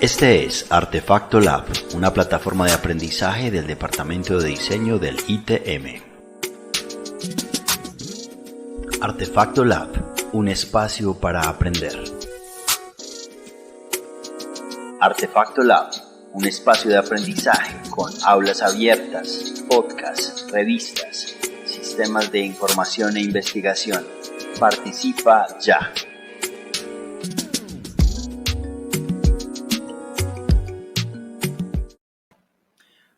Este es Artefacto Lab, una plataforma de aprendizaje del Departamento de Diseño del ITM. Artefacto Lab, un espacio para aprender. Artefacto Lab, un espacio de aprendizaje con aulas abiertas, podcasts, revistas, sistemas de información e investigación. Participa ya.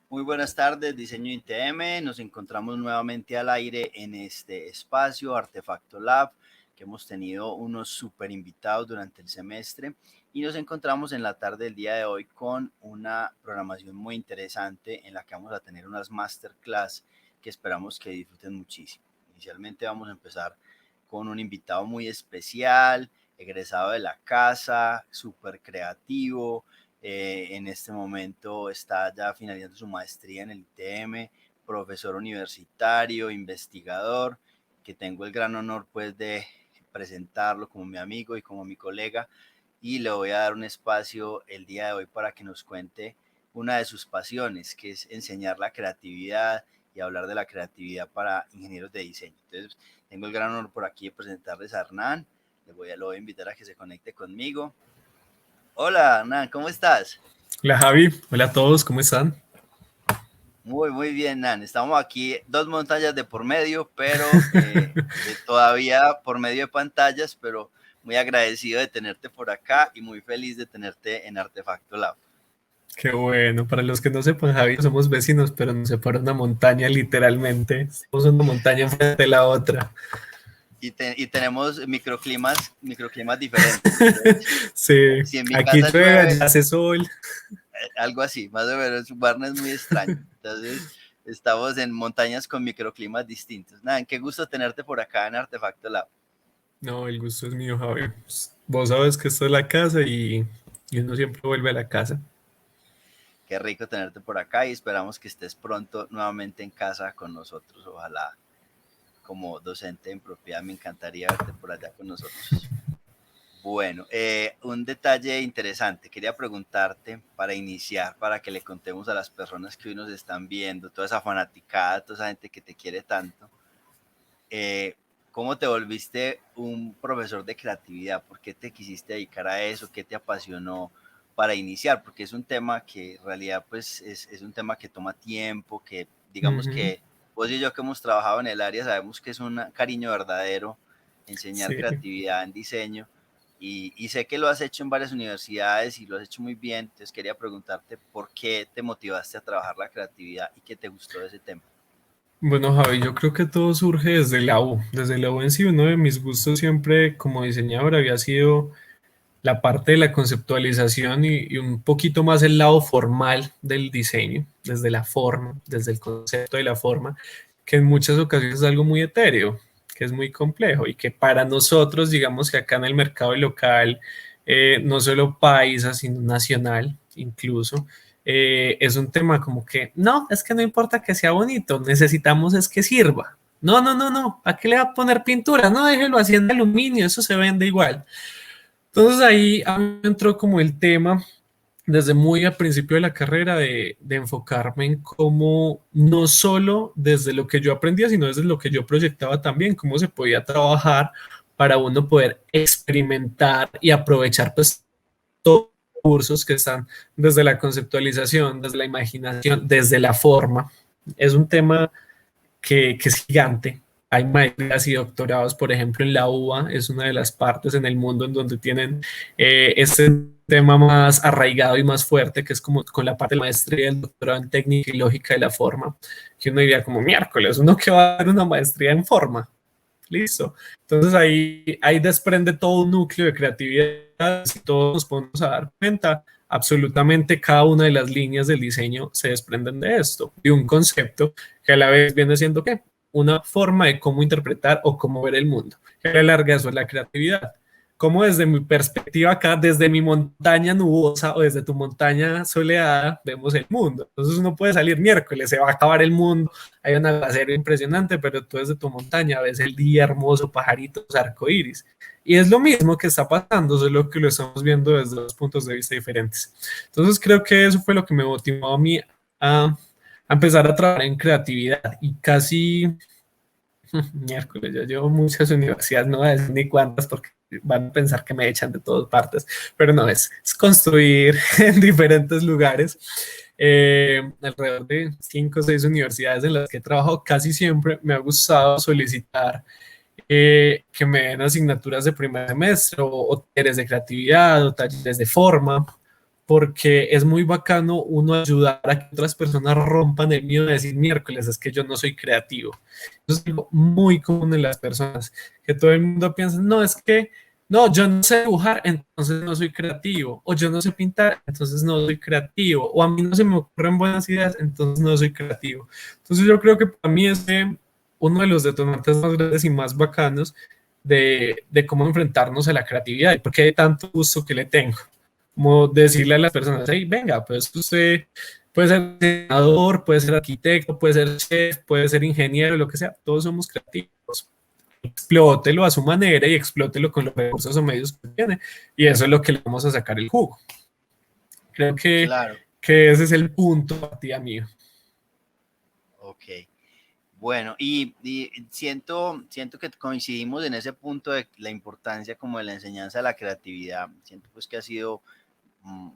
Muy buenas tardes, Diseño ITM. Nos encontramos nuevamente al aire en este espacio, Artefacto Lab, que hemos tenido unos súper invitados durante el semestre y nos encontramos en la tarde del día de hoy con una programación muy interesante en la que vamos a tener unas masterclass que esperamos que disfruten muchísimo. Inicialmente vamos a empezar con un invitado muy especial, egresado de la casa, súper creativo. En este momento está ya finalizando su maestría en el ITM, profesor universitario, investigador, que tengo el gran honor pues de presentarlo como mi amigo y como mi colega, y le voy a dar un espacio el día de hoy para que nos cuente una de sus pasiones, que es enseñar la creatividad y hablar de la creatividad para ingenieros de diseño. Entonces, tengo el gran honor por aquí de presentarles a Hernán. Lo voy a invitar a que se conecte conmigo. Hola, Hernán, ¿cómo estás? Hola Javi, hola a todos, ¿cómo están? Muy bien, Hernán. Estamos aquí, dos montañas de por medio, pero todavía por medio de pantallas, pero muy agradecido de tenerte por acá y muy feliz de tenerte en Artefacto Lab. Qué bueno, para los que no sepan, Javi, somos vecinos, pero nos separa una montaña literalmente. Somos una montaña enfrente de la otra. Y tenemos microclimas diferentes. Entonces, Sí, si en mi aquí casa llueve, llueve, allá hace sol. algo así, más o menos, Barna es muy extraño. Entonces, estamos en montañas con microclimas distintos. Nada, qué gusto tenerte por acá en Artefacto Lab. No, el gusto es mío, Javi. Vos sabes que esto es la casa y uno siempre vuelve a la casa. Qué rico tenerte por acá y esperamos que estés pronto nuevamente en casa con nosotros. Ojalá como docente en propiedad me encantaría verte por allá con nosotros. Bueno, un detalle interesante. Quería preguntarte para iniciar, para que le contemos a las personas que hoy nos están viendo, toda esa fanaticada, toda esa gente que te quiere tanto, ¿cómo te volviste un profesor de creatividad? ¿Por qué te quisiste dedicar a eso? ¿Qué te apasionó para iniciar? Porque es un tema que en realidad pues es un tema que toma tiempo, que digamos Ujú. que vos y yo que hemos trabajado en el área sabemos que es un cariño verdadero enseñar Sí. creatividad en diseño y sé que lo has hecho en varias universidades y lo has hecho muy bien. Entonces quería preguntarte por qué te motivaste a trabajar la creatividad y qué te gustó de ese tema. Bueno, Javi, yo creo que todo surge desde la U. Desde la U en sí, uno de mis gustos siempre como diseñador había sido la parte de la conceptualización y un poquito más el lado formal del diseño, desde la forma, desde el concepto de la forma, que en muchas ocasiones es algo muy etéreo, que es muy complejo y que para nosotros, digamos que acá en el mercado local, no solo paisa, sino nacional incluso, es un tema como que, no, es que no importa que sea bonito, necesitamos es que sirva. No, no, no, no, ¿a qué le va a poner pintura? No, déjelo así en aluminio, eso se vende igual. Entonces ahí a mí me entró como el tema desde muy al principio de la carrera de enfocarme en cómo no solo desde lo que yo aprendía, sino desde lo que yo proyectaba también, cómo se podía trabajar para uno poder experimentar y aprovechar pues todos los cursos que están desde la conceptualización, desde la imaginación, desde la forma. Es un tema que es gigante. Hay maestrías y doctorados, por ejemplo, en la UBA es una de las partes en el mundo en donde tienen este tema más arraigado y más fuerte, que es como con la parte de la maestría y el doctorado en técnica y lógica de la forma, que uno diría como miércoles, uno que va a dar una maestría en forma. Listo. Entonces ahí desprende todo un núcleo de creatividad. Si todos nos podemos a dar cuenta, absolutamente cada una de las líneas del diseño se desprenden de esto, de un concepto que a la vez viene siendo una forma de cómo interpretar o cómo ver el mundo. Que a la larga eso es la creatividad. cómo desde mi perspectiva acá, desde mi montaña nubosa o desde tu montaña soleada, vemos el mundo. Entonces uno puede salir miércoles, se va a acabar el mundo, hay un aguacero impresionante, pero tú desde tu montaña ves el día hermoso, pajaritos, arcoíris. Y es lo mismo que está pasando, solo que lo estamos viendo desde dos puntos de vista diferentes. Entonces creo que eso fue lo que me motivó a mí a empezar a trabajar en creatividad y casi miércoles, yo llevo muchas universidades, no voy a decir ni cuántas porque van a pensar que me echan de todas partes, pero no, es construir en diferentes lugares. Alrededor de 5 o 6 universidades en las que he trabajado, casi siempre me ha gustado solicitar que me den asignaturas de primer semestre o talleres de creatividad o talleres de forma, porque es muy bacano uno ayudar a que otras personas rompan el miedo de decir miércoles, es que yo no soy creativo. Eso es algo muy común en las personas, que todo el mundo piensa, no, es que, no, yo no sé dibujar, entonces no soy creativo, o yo no sé pintar, entonces no soy creativo, o a mí no se me ocurren buenas ideas, entonces no soy creativo. Entonces yo creo que para mí es uno de los detonantes más grandes y más bacanos de cómo enfrentarnos a la creatividad y por qué hay tanto gusto que le tengo como decirle a las personas, hey, venga, pues usted puede ser diseñador, puede ser arquitecto, puede ser chef, puede ser ingeniero, lo que sea, todos somos creativos. Explótelo a su manera y explótelo con los recursos o medios que tiene. Y eso es lo que le vamos a sacar el jugo. Creo Claro, que ese es el punto de partida mío. ok. Bueno, y siento que coincidimos en ese punto de la importancia como de la enseñanza de la creatividad. Siento pues que ha sido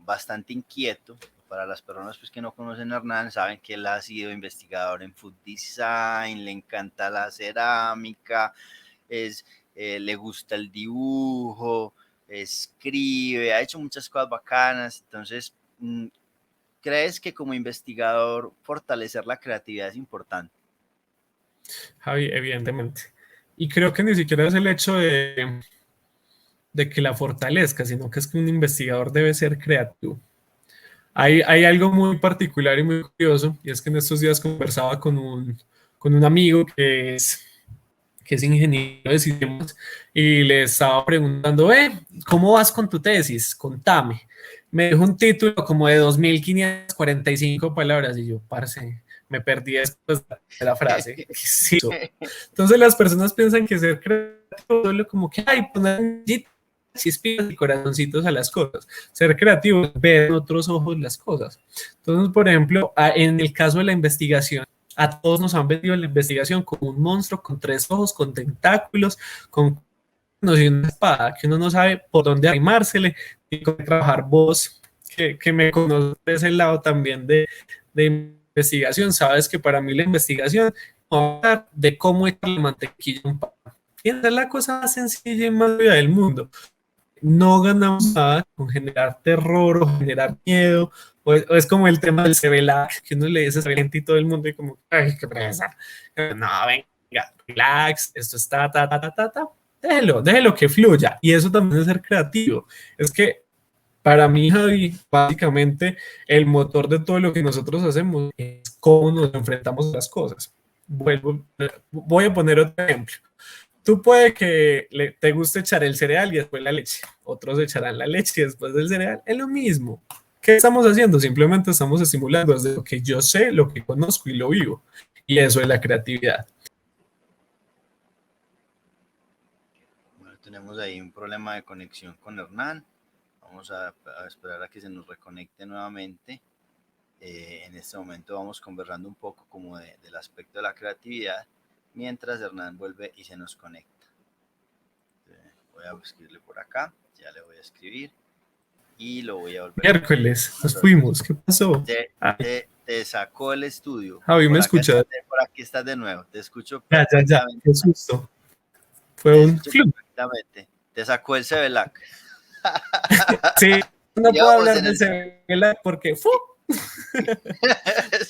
bastante inquieto. Para las personas pues, que no conocen a Hernán, saben que él ha sido investigador en food design, le encanta la cerámica, le gusta el dibujo, escribe, ha hecho muchas cosas bacanas. Entonces, ¿crees que como investigador fortalecer la creatividad es importante? Javi, evidentemente. Y creo que ni siquiera es el hecho de que la fortalezca, sino que es que un investigador debe ser creativo. Hay algo muy particular y muy curioso, y es que en estos días conversaba con un amigo que es ingeniero de sistemas y le estaba preguntando, ¿cómo vas con tu tesis? Contame. Me dijo un título como de 2.545 palabras y yo, parce, me perdí después de la frase. ¿Qué es eso? Entonces las personas piensan que ser creativo solo como que, ay, poner chispitas y corazoncitos a las cosas. Ser creativo es ver en otros ojos las cosas. Entonces, por ejemplo, en el caso de la investigación, a todos nos han vendido la investigación como un monstruo con 3 ojos, con tentáculos, con una espada, que uno no sabe por dónde arrimársele y cómo trabajar. Vos, que me conoces de ese lado también de investigación, sabes que para mí la investigación es de cómo echar la mantequilla a un pan. Y esa es la cosa más sencilla y más vida del mundo. No ganamos nada con generar terror o generar miedo, o es como el tema del CBLAC, que uno le dice a gente y todo el mundo y como, ay, qué presa. No, venga, relax, esto está, déjelo que fluya. Y eso también es ser creativo. Es que para mí, Javi, básicamente el motor de todo lo que nosotros hacemos es cómo nos enfrentamos a las cosas. Voy a poner otro ejemplo. Tú puede que te guste echar el cereal y después la leche. Otros echarán la leche y después del cereal. Es lo mismo. ¿Qué estamos haciendo? Simplemente estamos estimulando desde lo que yo sé, lo que conozco y lo vivo. Y eso es la creatividad. Bueno, tenemos ahí un problema de conexión con Hernán. Vamos a esperar a que se nos reconecte nuevamente. En este momento vamos conversando un poco como del aspecto de la creatividad, mientras Hernán vuelve y se nos conecta. Voy a escribirle por acá, ya le voy a escribir y lo voy a volver Miércoles, nos fuimos. ¿Qué pasó? Te sacó el estudio. Javi, ¿me escuchas? Por aquí estás de nuevo, te escucho Ya, perfectamente. qué susto. Fue Te un escucho flu. perfectamente. Te sacó el CBLAC. Sí, no puedo Íbamos hablar en de el... CBLAC porque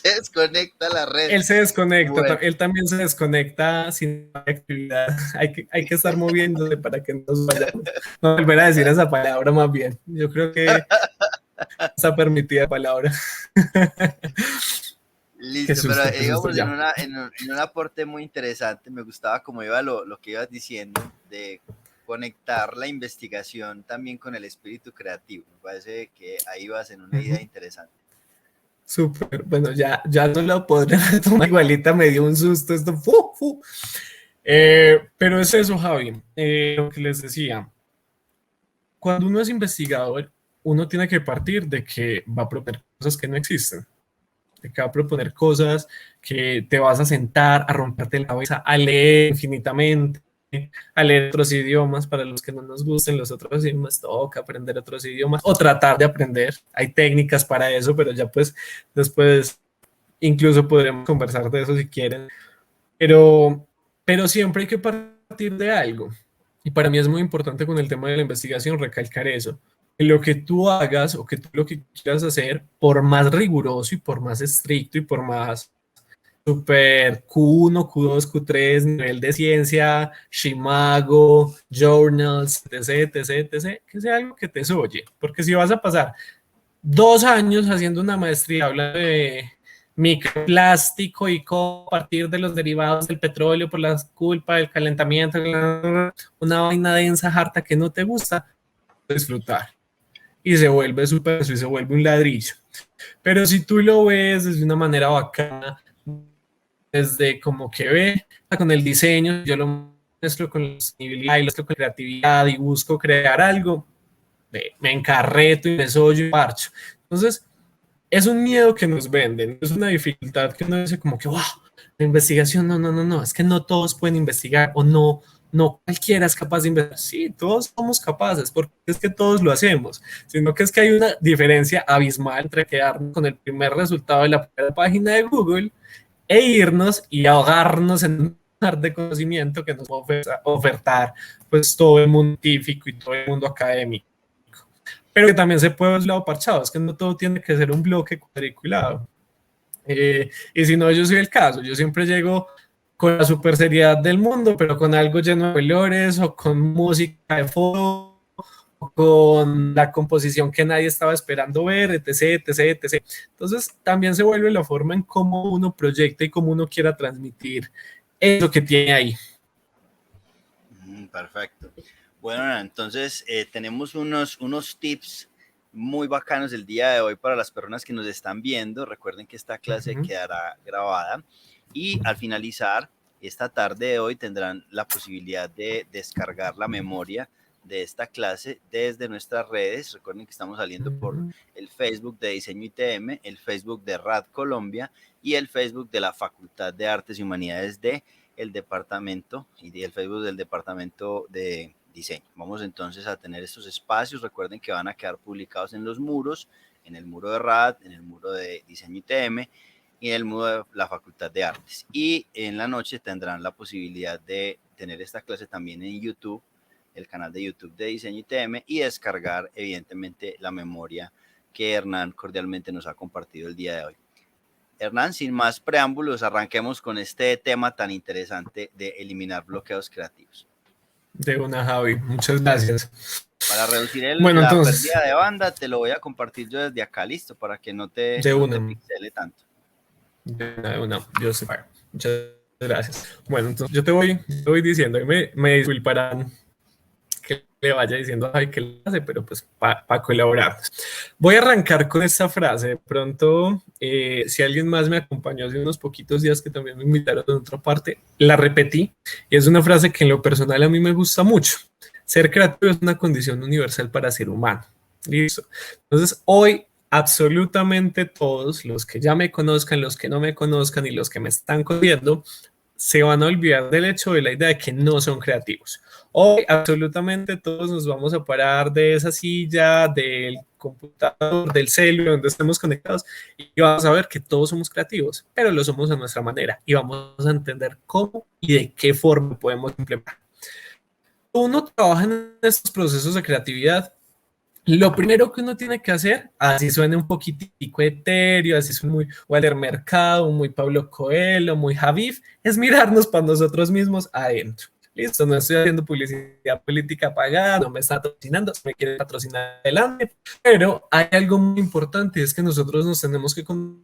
se desconecta la red. él se desconecta, Bueno. él también se desconecta sin actividad. Hay que estar moviéndose para que nos vayamos. No volver a decir esa palabra más bien. Yo creo que está permitida palabra. Qué Listo, pero susto, qué susto íbamos ya. en un aporte muy interesante. Me gustaba como iba lo que ibas diciendo de conectar la investigación también con el espíritu creativo. Me parece que ahí vas en una idea Ujú. interesante. Súper, bueno, ya no lo podré retomar, igualita me dio un susto esto. ¡Fu, fu! Pero es eso, Javi, lo que les decía, cuando uno es investigador, uno tiene que partir de que va a proponer cosas que no existen, de que va a proponer cosas que te vas a sentar, a romperte la cabeza, a leer infinitamente, a leer otros idiomas. Para los que no nos gusten los otros idiomas, toca aprender otros idiomas o tratar de aprender. Hay técnicas para eso, pero ya pues después incluso podremos conversar de eso si quieren. Pero, pero siempre hay que partir de algo. Y para mí es muy importante con el tema de la investigación recalcar eso. Lo que tú hagas o que tú lo que quieras hacer, por más riguroso y por más estricto y por más super Q1, Q2, Q3, nivel de ciencia, Shimago, journals, etc, etc, etc, que sea algo que te soye. Porque si vas a pasar 2 años haciendo una maestría hablando de microplástico y cómo a partir de los derivados del petróleo por la culpa del calentamiento, una vaina densa, harta que no te gusta, disfrutar. Y se vuelve súper, y se vuelve un ladrillo. Pero si tú lo ves desde una manera bacana, desde como que ve con el diseño, yo lo mezclo con la sostenibilidad y lo mezclo con creatividad y busco crear algo, me encarreto y me sollo y marcho. Entonces, es un miedo que nos venden, es una dificultad que uno dice como que, wow, la investigación, no, no, no, no, es que no todos pueden investigar o no, no cualquiera es capaz de investigar. Sí, todos somos capaces, porque es que todos lo hacemos, sino que es que hay una diferencia abismal entre quedarnos con el primer resultado de la primera página de Google e irnos y ahogarnos en un mar de conocimiento que nos puede ofertar pues todo el mundo científico y todo el mundo académico. Pero que también se puede ver el lado parchado, es que no todo tiene que ser un bloque cuadriculado. Y si no, yo soy el caso, yo siempre llego con la super seriedad del mundo, pero con algo lleno de colores o con música de fondo, o con la composición que nadie estaba esperando ver, etc, etc, etc. Entonces también se vuelve la forma en cómo uno proyecta y cómo uno quiera transmitir eso que tiene ahí. Perfecto. Bueno, entonces tenemos unos tips muy bacanos el día de hoy para las personas que nos están viendo. Recuerden que esta clase quedará grabada y al finalizar esta tarde de hoy tendrán la posibilidad de descargar la memoria de esta clase desde nuestras redes. Recuerden que estamos saliendo por el Facebook de Diseño ITM, el Facebook de RAD Colombia y el Facebook de la Facultad de Artes y Humanidades de el departamento y el Facebook del departamento de diseño. Vamos entonces a tener estos espacios. Recuerden que van a quedar publicados en los muros, en el muro de RAD, en el muro de Diseño ITM y en el muro de la Facultad de Artes. Y en la noche tendrán la posibilidad de tener esta clase también en YouTube, el canal de YouTube de Diseño ITM, y descargar evidentemente la memoria que Hernán cordialmente nos ha compartido el día de hoy. Hernán, sin más preámbulos, arranquemos con este tema tan interesante de eliminar bloqueos creativos. De una, Javi, muchas gracias. Para reducir bueno, la entonces, pérdida de banda, te lo voy a compartir yo desde acá, listo, para que no te pixele tanto. De una, yo sé. Muchas gracias. Bueno, entonces yo te voy diciendo, y me disculparán que le vaya diciendo a Javi que le hace, pero pues para colaborar. Voy a arrancar con esta frase. De pronto, si alguien más me acompañó hace unos poquitos días que también me invitaron de otra parte, la repetí y es una frase que en lo personal a mí me gusta mucho. Ser creativo es una condición universal para ser humano. Listo. Entonces, hoy absolutamente todos los que ya me conozcan, los que no me conozcan y los que me están conociendo, se van a olvidar del hecho de la idea de que no son creativos. Hoy absolutamente todos nos vamos a parar de esa silla, del computador, del celular, donde estemos conectados y vamos a ver que todos somos creativos, pero lo somos a nuestra manera y vamos a entender cómo y de qué forma podemos implementar. Uno trabaja en estos procesos de creatividad. Lo primero que uno tiene que hacer, así suene un poquitico etéreo, así suene muy Walter Mercado, muy Pablo Coelho, muy Javif, es mirarnos para nosotros mismos adentro. Listo, no estoy haciendo publicidad política pagada, no me está patrocinando, si me quiere patrocinar adelante, pero hay algo muy importante, es que nosotros nos tenemos que conocer.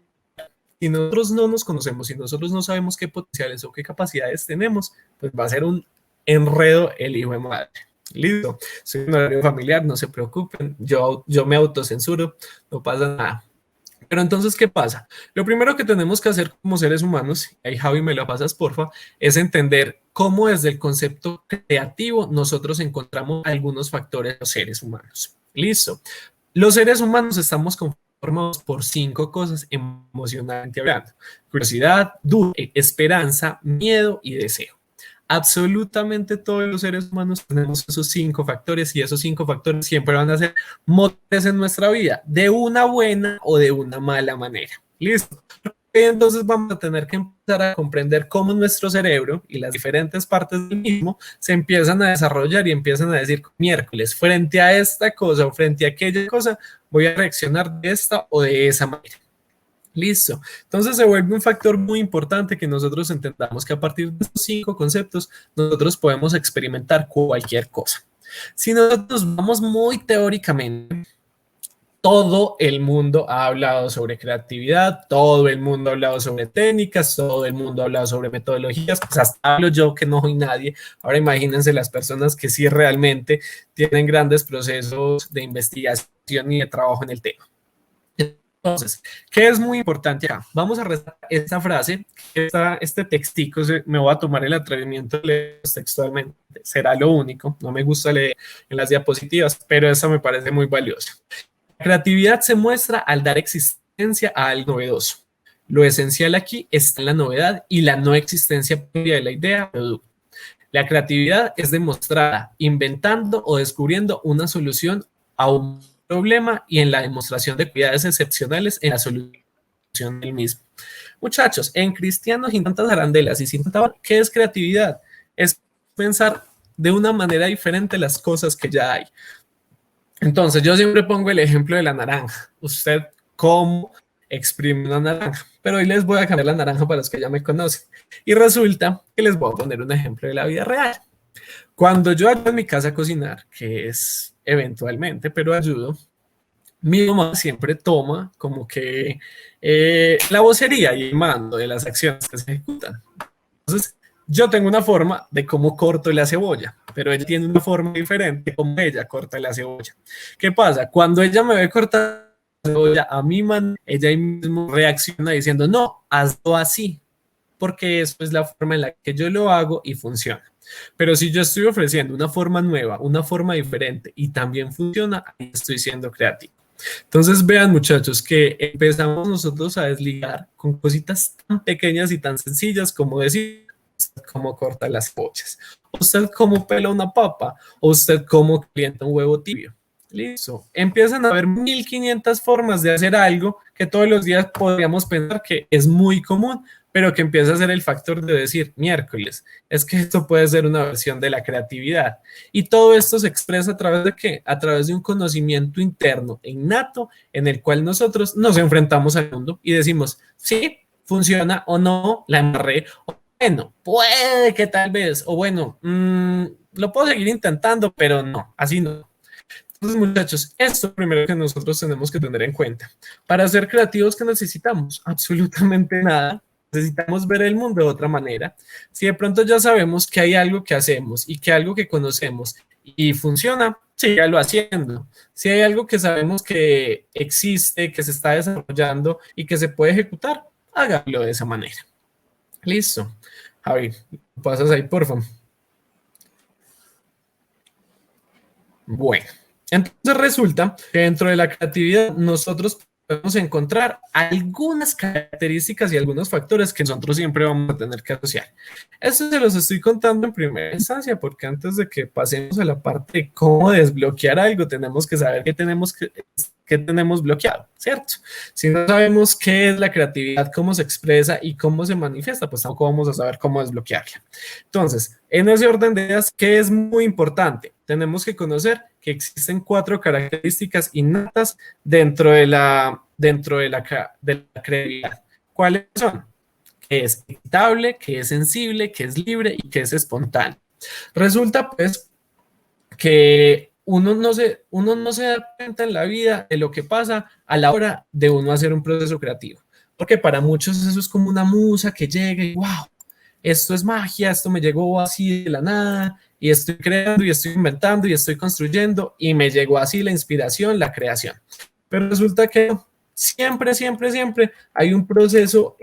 Si nosotros no nos conocemos, si nosotros no sabemos qué potenciales o qué capacidades tenemos, pues va a ser un enredo el hijo de madre. Listo, soy un horario familiar, no se preocupen, yo me autocensuro, no pasa nada. Pero entonces, ¿qué pasa? Lo primero que tenemos que hacer como seres humanos, y ahí Javi me lo pasas porfa, es entender cómo desde el concepto creativo nosotros encontramos algunos factores de los seres humanos. Listo. Los seres humanos estamos conformados por 5 cosas emocionalmente hablando: curiosidad, duda, esperanza, miedo y deseo. Absolutamente todos los seres humanos tenemos esos 5 factores, y esos 5 factores siempre van a ser motores en nuestra vida, de una buena o de una mala manera. ¿Listo? Entonces vamos a tener que empezar a comprender cómo nuestro cerebro y las diferentes partes del mismo se empiezan a desarrollar y empiezan a decir: miércoles, frente a esta cosa o frente a aquella cosa, voy a reaccionar de esta o de esa manera. Listo. Entonces se vuelve un factor muy importante que nosotros entendamos que a partir de estos 5 conceptos nosotros podemos experimentar cualquier cosa. Si nosotros vamos muy teóricamente, todo el mundo ha hablado sobre creatividad, todo el mundo ha hablado sobre técnicas, todo el mundo ha hablado sobre metodologías, pues hasta hablo yo que no soy nadie. Ahora imagínense las personas que sí realmente tienen grandes procesos de investigación y de trabajo en el tema. Entonces, ¿qué es muy importante acá? Vamos a restar esta frase, este textico, me voy a tomar el atrevimiento de leer textualmente, será lo único, no me gusta leer en las diapositivas, pero esa me parece muy valiosa. La creatividad se muestra al dar existencia a algo novedoso. Lo esencial aquí está en la novedad y la no existencia propia de la idea o producto. La creatividad es demostrada inventando o descubriendo una solución a un problema y en la demostración de cualidades excepcionales en la solución del mismo. Muchachos, en Cristianos sin tantas arandelas y sin tanta... ¿Qué es creatividad? Es pensar de una manera diferente las cosas que ya hay. Entonces, yo siempre pongo el ejemplo de la naranja. Usted, ¿cómo exprime una naranja? Pero hoy les voy a cambiar la naranja para los que ya me conocen. Y resulta que les voy a poner un ejemplo de la vida real. Cuando yo ayudo en mi casa a cocinar, que es eventualmente, pero ayudo, mi mamá siempre toma como que la vocería y el mando de las acciones que se ejecutan. Entonces, yo tengo una forma de cómo corto la cebolla, pero ella tiene una forma diferente de cómo ella corta la cebolla. ¿Qué pasa? Cuando ella me ve cortar la cebolla a mi mano, ella ahí mismo reacciona diciendo: no, hazlo así, porque eso es la forma en la que yo lo hago y funciona. Pero si yo estoy ofreciendo una forma nueva, una forma diferente y también funciona, ahí estoy siendo creativo. Entonces vean, muchachos, que empezamos nosotros a desligar con cositas tan pequeñas y tan sencillas como decir: usted cómo corta las cebollas, usted cómo pela una papa, o usted cómo calienta un huevo tibio. Listo. Empiezan a haber 1500 formas de hacer algo que todos los días podríamos pensar que es muy común, pero que empieza a ser el factor de decir: miércoles, es que esto puede ser una versión de la creatividad. Y todo esto se expresa a través de ¿qué? A través de un conocimiento interno e innato en el cual nosotros nos enfrentamos al mundo y decimos: sí, funciona, o no, la embarré, o bueno, puede que tal vez, o bueno, lo puedo seguir intentando, pero no, así no. Entonces, muchachos, esto es lo primero que nosotros tenemos que tener en cuenta. Para ser creativos, ¿qué necesitamos? Absolutamente nada. Necesitamos ver el mundo de otra manera. Si de pronto ya sabemos que hay algo que hacemos y que algo que conocemos y funciona, sígalo haciendo. Si hay algo que sabemos que existe, que se está desarrollando y que se puede ejecutar, hágalo de esa manera. Listo. Javi, pasas ahí, por favor. Bueno, entonces resulta que dentro de la creatividad nosotros podemos encontrar algunas características y algunos factores que nosotros siempre vamos a tener que asociar. Eso se los estoy contando en primera instancia porque antes de que pasemos a la parte de cómo desbloquear algo, tenemos que saber qué tenemos bloqueado, ¿cierto? Si no sabemos qué es la creatividad, cómo se expresa y cómo se manifiesta, pues tampoco vamos a saber cómo desbloquearla. Entonces, en ese orden de ideas, ¿qué es muy importante? Tenemos que conocer que existen 4 características innatas dentro de la creatividad. ¿Cuáles son? Que es equitable, que es sensible, que es libre y que es espontáneo. Resulta pues que uno no se da cuenta en la vida de lo que pasa a la hora de uno hacer un proceso creativo. Porque para muchos eso es como una musa que llega y wow, esto es magia, esto me llegó así de la nada, y estoy creando, y estoy inventando, y estoy construyendo, y me llegó así la inspiración, la creación. Pero resulta que siempre, siempre, siempre hay un proceso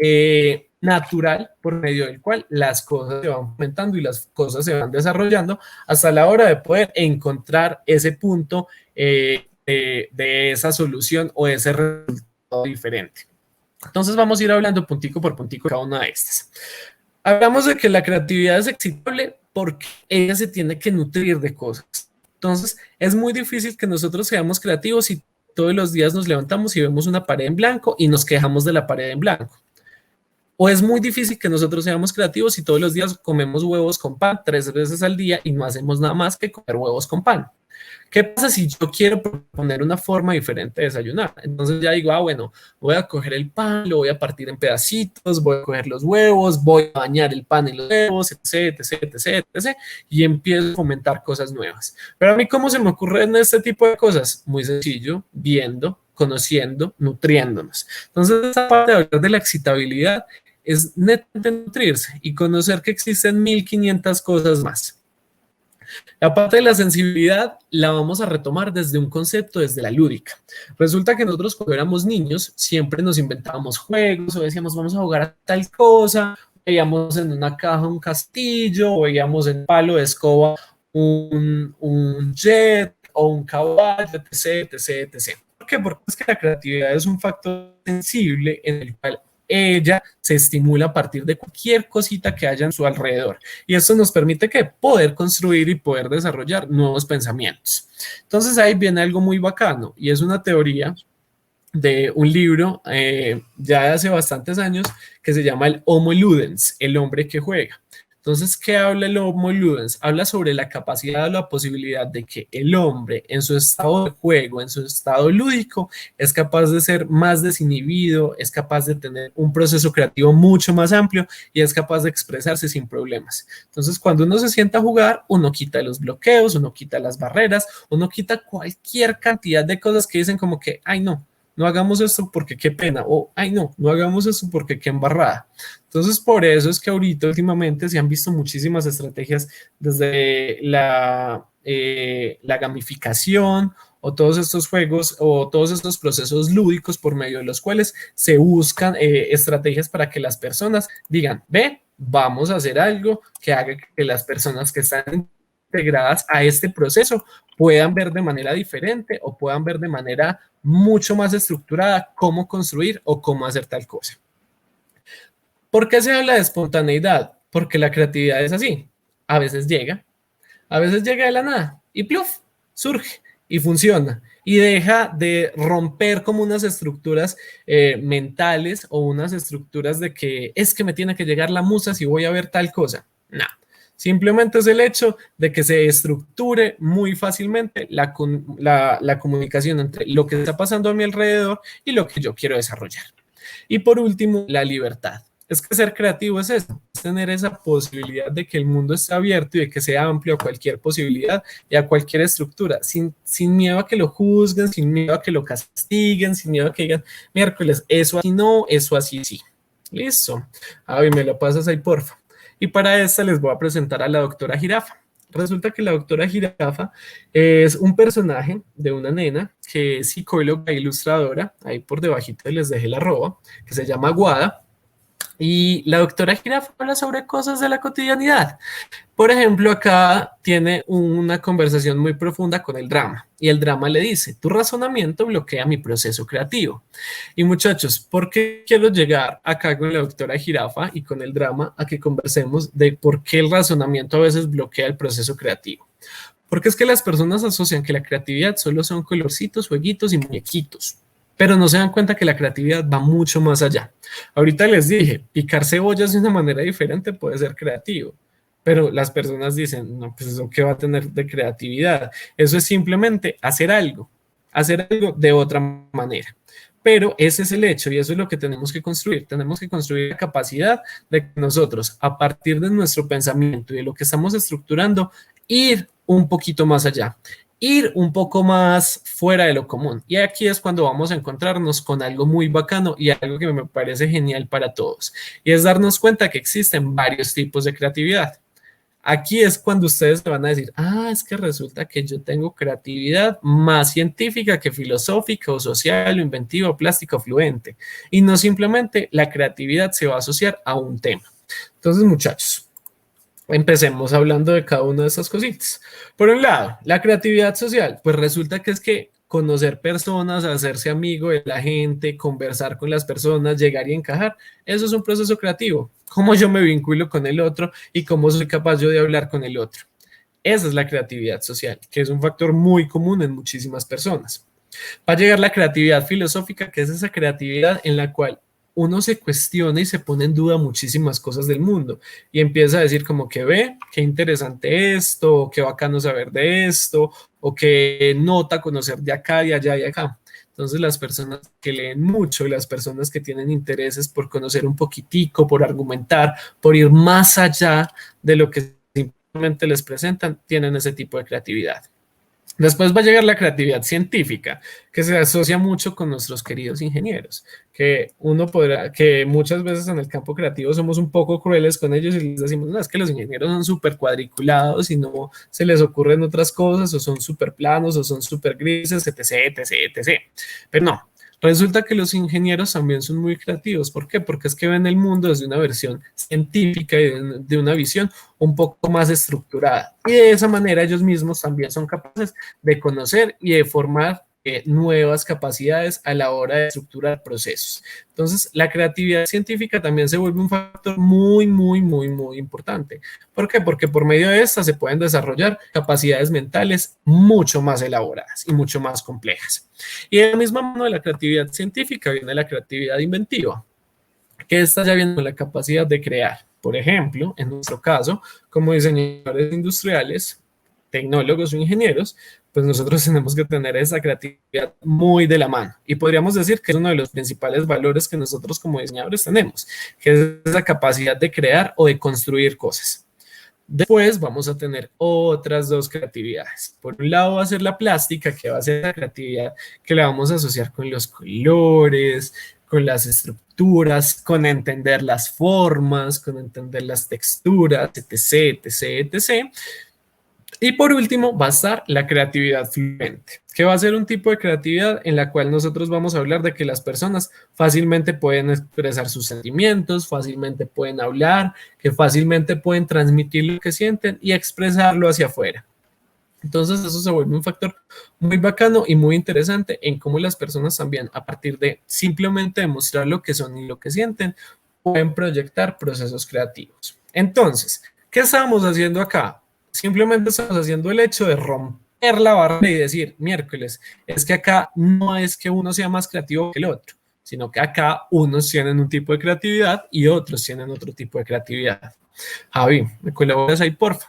natural por medio del cual las cosas se van aumentando y las cosas se van desarrollando hasta la hora de poder encontrar ese punto de esa solución o ese resultado diferente. Entonces vamos a ir hablando puntico por puntico de cada una de estas. Hablamos de que la creatividad es excitable porque ella se tiene que nutrir de cosas. Entonces es muy difícil que nosotros seamos creativos si todos los días nos levantamos y vemos una pared en blanco y nos quejamos de la pared en blanco. O es muy difícil que nosotros seamos creativos si todos los días comemos huevos con pan 3 veces al día y no hacemos nada más que comer huevos con pan. ¿Qué pasa si yo quiero proponer una forma diferente de desayunar? Entonces ya digo, bueno, voy a coger el pan, lo voy a partir en pedacitos, voy a coger los huevos, voy a bañar el pan en los huevos, etc, etc, etc, etc, y empiezo a fomentar cosas nuevas. Pero a mí, ¿cómo se me ocurren este tipo de cosas? Muy sencillo, viendo, conociendo, nutriéndonos. Entonces, esa parte de hablar de la excitabilidad es netamente nutrirse y conocer que existen 1500 cosas más. La parte de la sensibilidad la vamos a retomar desde un concepto, desde la lúdica. Resulta que nosotros cuando éramos niños siempre nos inventábamos juegos o decíamos vamos a jugar a tal cosa, veíamos en una caja un castillo, o veíamos en palo de escoba un jet o un caballo, etc, etc, etc. ¿Por qué? Porque es que la creatividad es un factor sensible en el cual ella se estimula a partir de cualquier cosita que haya en su alrededor. Y esto nos permite que poder construir y poder desarrollar nuevos pensamientos. Entonces ahí viene algo muy bacano y es una teoría de un libro ya de hace bastantes años que se llama el Homo Ludens, el hombre que juega. Entonces, ¿qué habla el Homo Ludens? Habla sobre la capacidad o la posibilidad de que el hombre en su estado de juego, en su estado lúdico, es capaz de ser más desinhibido, es capaz de tener un proceso creativo mucho más amplio y es capaz de expresarse sin problemas. Entonces, cuando uno se sienta a jugar, uno quita los bloqueos, uno quita las barreras, uno quita cualquier cantidad de cosas que dicen como que, ay no, no hagamos esto porque qué pena, o ay no, no hagamos esto porque qué embarrada. Entonces, por eso es que ahorita últimamente se han visto muchísimas estrategias desde la gamificación o todos estos juegos o todos estos procesos lúdicos por medio de los cuales se buscan estrategias para que las personas digan, ve, vamos a hacer algo que haga que las personas que están integradas a este proceso puedan ver de manera diferente o puedan ver de manera mucho más estructurada cómo construir o cómo hacer tal cosa. ¿Por qué se habla de espontaneidad? Porque la creatividad es así. A veces llega de la nada y pluf, surge y funciona y deja de romper como unas estructuras mentales o unas estructuras de que es que me tiene que llegar la musa si voy a ver tal cosa. No. Simplemente es el hecho de que se estructure muy fácilmente la comunicación entre lo que está pasando a mi alrededor y lo que yo quiero desarrollar. Y por último, la libertad. Es que ser creativo es eso, es tener esa posibilidad de que el mundo esté abierto y de que sea amplio a cualquier posibilidad y a cualquier estructura, sin miedo a que lo juzguen, sin miedo a que lo castiguen, sin miedo a que digan, miércoles, eso así no, eso así sí. Listo. Ay, me lo pasas ahí, porfa. Y para esta les voy a presentar a la doctora Jirafa. Resulta que la doctora Jirafa es un personaje de una nena que es psicóloga e ilustradora, ahí por debajito les dejé la arroba, que se llama Guada. Y la doctora Jirafa habla sobre cosas de la cotidianidad. Por ejemplo, acá tiene una conversación muy profunda con el drama. Y el drama le dice, tu razonamiento bloquea mi proceso creativo. Y muchachos, ¿por qué quiero llegar acá con la doctora Jirafa y con el drama a que conversemos de por qué el razonamiento a veces bloquea el proceso creativo? Porque es que las personas asocian que la creatividad solo son colorcitos, jueguitos y muñequitos. Pero no se dan cuenta que la creatividad va mucho más allá. Ahorita les dije, picar cebollas de una manera diferente puede ser creativo, pero las personas dicen, no, pues eso qué va a tener de creatividad. Eso es simplemente hacer algo de otra manera. Pero ese es el hecho y eso es lo que tenemos que construir. Tenemos que construir la capacidad de que nosotros, a partir de nuestro pensamiento y de lo que estamos estructurando, ir un poquito más allá. ir un poco más fuera de lo común. Y aquí es cuando vamos a encontrarnos con algo muy bacano y algo que me parece genial para todos. Y es darnos cuenta que existen varios tipos de creatividad. Aquí es cuando ustedes se van a decir, ah, es que resulta que yo tengo creatividad más científica que filosófica o social o inventiva o plástica o fluente. Y no simplemente la creatividad se va a asociar a un tema. Entonces, muchachos, empecemos hablando de cada una de estas cositas. Por un lado, la creatividad social, pues resulta que es que conocer personas, hacerse amigo de la gente, conversar con las personas, llegar y encajar, eso es un proceso creativo. Cómo yo me vinculo con el otro y cómo soy capaz yo de hablar con el otro. Esa es la creatividad social, que es un factor muy común en muchísimas personas. Va a llegar la creatividad filosófica, que es esa creatividad en la cual uno se cuestiona y se pone en duda muchísimas cosas del mundo y empieza a decir como que ve, qué interesante esto, qué bacano saber de esto, o qué nota conocer de acá y allá y acá. Entonces las personas que leen mucho, las personas que tienen intereses por conocer un poquitico, por argumentar, por ir más allá de lo que simplemente les presentan, tienen ese tipo de creatividad. Después va a llegar la creatividad científica, que se asocia mucho con nuestros queridos ingenieros, que uno podrá, que muchas veces en el campo creativo somos un poco crueles con ellos y les decimos, no, es que los ingenieros son súper cuadriculados y no se les ocurren otras cosas, o son súper planos, o son súper grises, etc, etc, etc. Pero no, resulta que los ingenieros también son muy creativos. ¿Por qué? Porque es que ven el mundo desde una versión científica y de una visión un poco más estructurada. Y de esa manera ellos mismos también son capaces de conocer y de formar nuevas capacidades a la hora de estructurar procesos. Entonces, la creatividad científica también se vuelve un factor muy, muy, muy, muy importante. ¿Por qué? Porque por medio de esta se pueden desarrollar capacidades mentales mucho más elaboradas y mucho más complejas. Y de la misma mano de la creatividad científica viene la creatividad inventiva, que esta ya viene con la capacidad de crear. Por ejemplo, en nuestro caso, como diseñadores industriales, tecnólogos o ingenieros, pues nosotros tenemos que tener esa creatividad muy de la mano. Y podríamos decir que es uno de los principales valores que nosotros como diseñadores tenemos, que es esa capacidad de crear o de construir cosas. Después vamos a tener otras dos creatividades. Por un lado va a ser la plástica, que va a ser la creatividad que la vamos a asociar con los colores, con las estructuras, con entender las formas, con entender las texturas, etc, etc, etc. Y por último va a estar la creatividad fluente, que va a ser un tipo de creatividad en la cual nosotros vamos a hablar de que las personas fácilmente pueden expresar sus sentimientos, fácilmente pueden hablar, que fácilmente pueden transmitir lo que sienten y expresarlo hacia afuera. Entonces eso se vuelve un factor muy bacano y muy interesante en cómo las personas también, a partir de simplemente demostrar lo que son y lo que sienten, pueden proyectar procesos creativos. Entonces, ¿qué estamos haciendo acá? Simplemente estamos haciendo el hecho de romper la barrera y decir, miércoles, es que acá no es que uno sea más creativo que el otro, sino que acá unos tienen un tipo de creatividad y otros tienen otro tipo de creatividad. Javi, ¿me colaboras ahí, porfa?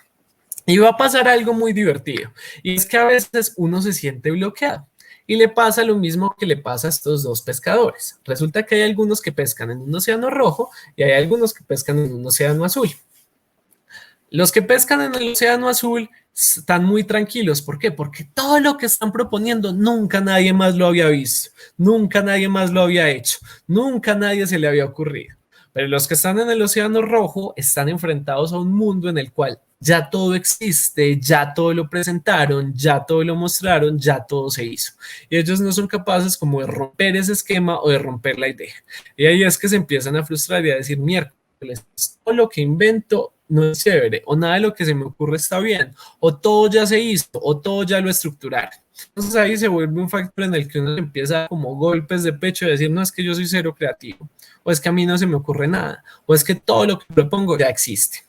Y va a pasar algo muy divertido, y es que a veces uno se siente bloqueado. Y le pasa lo mismo que le pasa a estos dos pescadores. Resulta que hay algunos que pescan en un océano rojo y hay algunos que pescan en un océano azul. Los que pescan en el océano azul están muy tranquilos. ¿Por qué? Porque todo lo que están proponiendo nunca nadie más lo había visto, nunca nadie más lo había hecho, nunca nadie se le había ocurrido. Pero los que están en el océano rojo están enfrentados a un mundo en el cual ya todo existe, ya todo lo presentaron, ya todo lo mostraron, ya todo se hizo. Y ellos no son capaces como de romper ese esquema o de romper la idea. Y ahí es que se empiezan a frustrar y a decir, miércoles, todo lo que invento no es chévere, o nada de lo que se me ocurre está bien, o todo ya se hizo, o todo ya lo estructuraron. Entonces ahí se vuelve un factor en el que uno empieza como golpes de pecho de decir, no, es que yo soy cero creativo, o es que a mí no se me ocurre nada, o es que todo lo que propongo ya existe.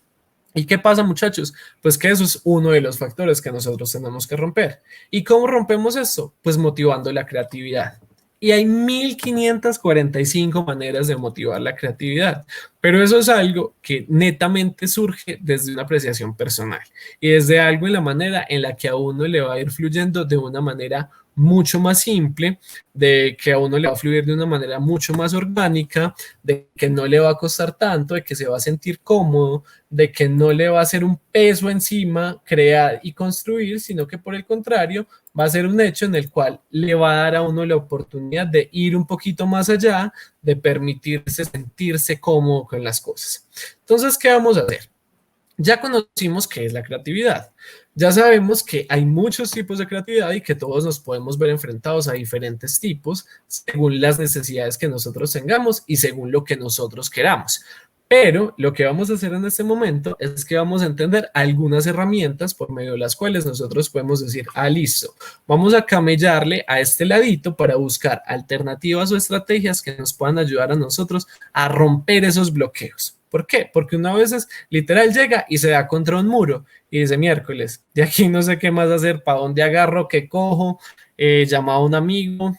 ¿Y qué pasa, muchachos? Pues que eso es uno de los factores que nosotros tenemos que romper. ¿Y cómo rompemos eso? Pues motivando la creatividad. Y hay 1545 maneras de motivar la creatividad, pero eso es algo que netamente surge desde una apreciación personal y desde algo en la manera en la que a uno le va a ir fluyendo de una manera mucho más simple, de que a uno le va a fluir de una manera mucho más orgánica, de que no le va a costar tanto, de que se va a sentir cómodo, de que no le va a ser un peso encima crear y construir, sino que por el contrario va a ser un hecho en el cual le va a dar a uno la oportunidad de ir un poquito más allá, de permitirse sentirse cómodo con las cosas. Entonces, ¿qué vamos a hacer? Ya conocimos qué es la creatividad. Ya sabemos que hay muchos tipos de creatividad y que todos nos podemos ver enfrentados a diferentes tipos según las necesidades que nosotros tengamos y según lo que nosotros queramos. Pero lo que vamos a hacer en este momento es que vamos a entender algunas herramientas por medio de las cuales nosotros podemos decir, listo, vamos a camellarle a este ladito para buscar alternativas o estrategias que nos puedan ayudar a nosotros a romper esos bloqueos. ¿Por qué? Porque una vez literal llega y se da contra un muro y dice miércoles, de aquí no sé qué más hacer, para dónde agarro, qué cojo, llamo a un amigo,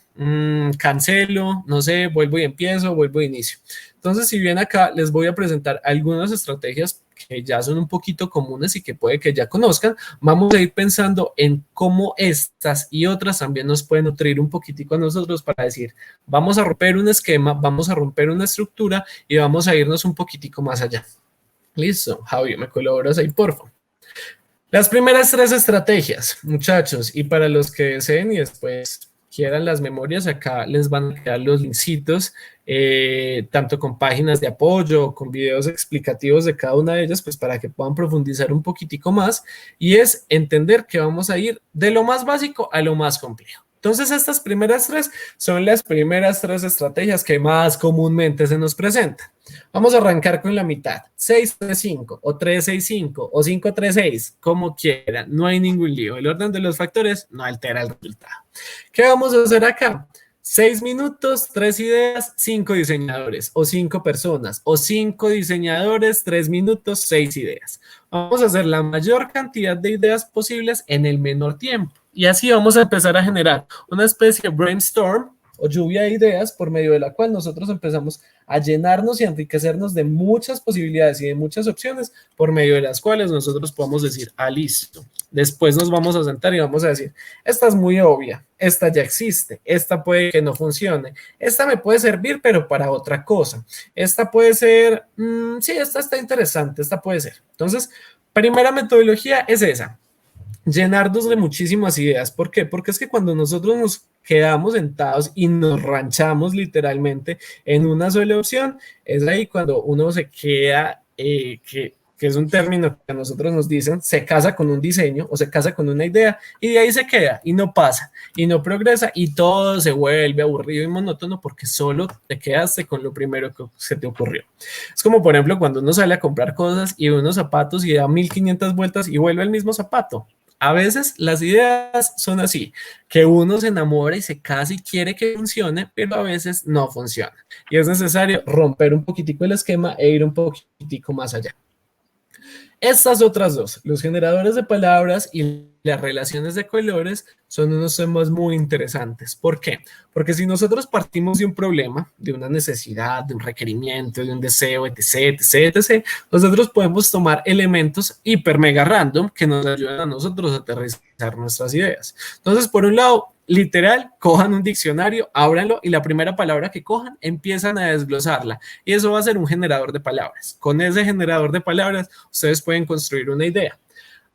cancelo, no sé, vuelvo y empiezo, vuelvo y inicio. Entonces, si bien acá les voy a presentar algunas estrategias que ya son un poquito comunes y que puede que ya conozcan, vamos a ir pensando en cómo estas y otras también nos pueden nutrir un poquitico a nosotros para decir, vamos a romper un esquema, vamos a romper una estructura y vamos a irnos un poquitico más allá. Listo, Javi, ¿me colaboras ahí, por favor? Las primeras 3 estrategias, muchachos, y para los que deseen y después quieran las memorias, acá les van a quedar los lincitos, tanto con páginas de apoyo, con videos explicativos de cada una de ellas, pues para que puedan profundizar un poquitico más, y es entender que vamos a ir de lo más básico a lo más complejo. Entonces, estas primeras 3 son las primeras 3 estrategias que más comúnmente se nos presentan. Vamos a arrancar con la mitad, 6-3-5 o 3-6-5 o 5-3-6, como quieran, no hay ningún lío. El orden de los factores no altera el resultado. ¿Qué vamos a hacer acá? 6 minutos, 3 ideas, 5 diseñadores o 5 personas o 5 diseñadores, 3 minutos, 6 ideas. Vamos a hacer la mayor cantidad de ideas posibles en el menor tiempo. Y así vamos a empezar a generar una especie de brainstorm o lluvia de ideas por medio de la cual nosotros empezamos a llenarnos y a enriquecernos de muchas posibilidades y de muchas opciones por medio de las cuales nosotros podemos decir, listo. Después nos vamos a sentar y vamos a decir, esta es muy obvia, esta ya existe, esta puede que no funcione, esta me puede servir pero para otra cosa, esta puede ser, sí, esta está interesante, esta puede ser. Entonces, primera metodología es esa. Llenarnos de muchísimas ideas. ¿Por qué? Porque es que cuando nosotros nos quedamos sentados y nos ranchamos literalmente en una sola opción, es ahí cuando uno se queda, que es un término que a nosotros nos dicen, se casa con un diseño o se casa con una idea y de ahí se queda y no pasa y no progresa y todo se vuelve aburrido y monótono porque solo te quedaste con lo primero que se te ocurrió. Es como por ejemplo cuando uno sale a comprar cosas y ve unos zapatos y da 1500 vueltas y vuelve el mismo zapato. A veces las ideas son así, que uno se enamora y se casa y quiere que funcione, pero a veces no funciona. Y es necesario romper un poquitico el esquema e ir un poquitico más allá. Estas otras dos, los generadores de palabras y las relaciones de colores, son unos temas muy interesantes. ¿Por qué? Porque si nosotros partimos de un problema, de una necesidad, de un requerimiento, de un deseo, etc., etc., etc., nosotros podemos tomar elementos hiper mega random que nos ayudan a nosotros a aterrizar nuestras ideas. Entonces, por un lado, literal, cojan un diccionario, ábranlo y la primera palabra que cojan empiezan a desglosarla y eso va a ser un generador de palabras. Con ese generador de palabras ustedes pueden construir una idea.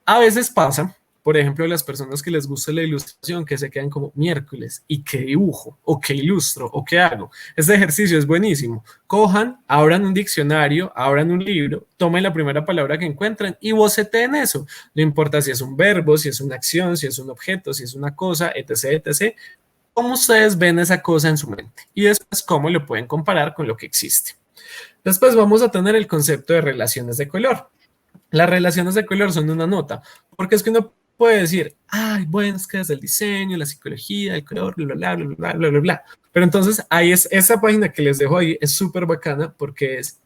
A veces pasa, por ejemplo, las personas que les gusta la ilustración, que se quedan como miércoles, ¿y qué dibujo? ¿O qué ilustro? ¿O qué hago? Este ejercicio es buenísimo. Cojan, abran un diccionario, abran un libro, tomen la primera palabra que encuentren y boceteen eso. No importa si es un verbo, si es una acción, si es un objeto, si es una cosa, etc., etc. ¿Cómo ustedes ven esa cosa en su mente? Y después, ¿cómo lo pueden comparar con lo que existe? Después vamos a tener el concepto de relaciones de color. Las relaciones de color son una nota, porque es que uno puede decir, bueno, es que es el diseño, la psicología, el color, bla, bla, bla, bla, bla, bla, bla. Pero entonces, ahí es, esa página que les dejo ahí es súper bacana porque es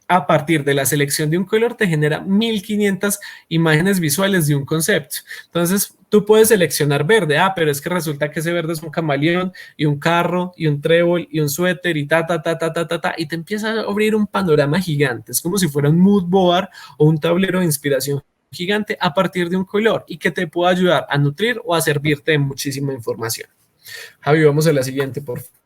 a partir de la selección de un color te genera 1500 imágenes visuales de un concepto. Entonces, tú puedes seleccionar verde, pero es que resulta que ese verde es un camaleón y un carro y un trébol y un suéter y y te empieza a abrir un panorama gigante. Es como si fuera un mood board o un tablero de inspiración gigante a partir de un color y que te pueda ayudar a nutrir o a servirte de muchísima información. Javi, vamos a la siguiente, por favor.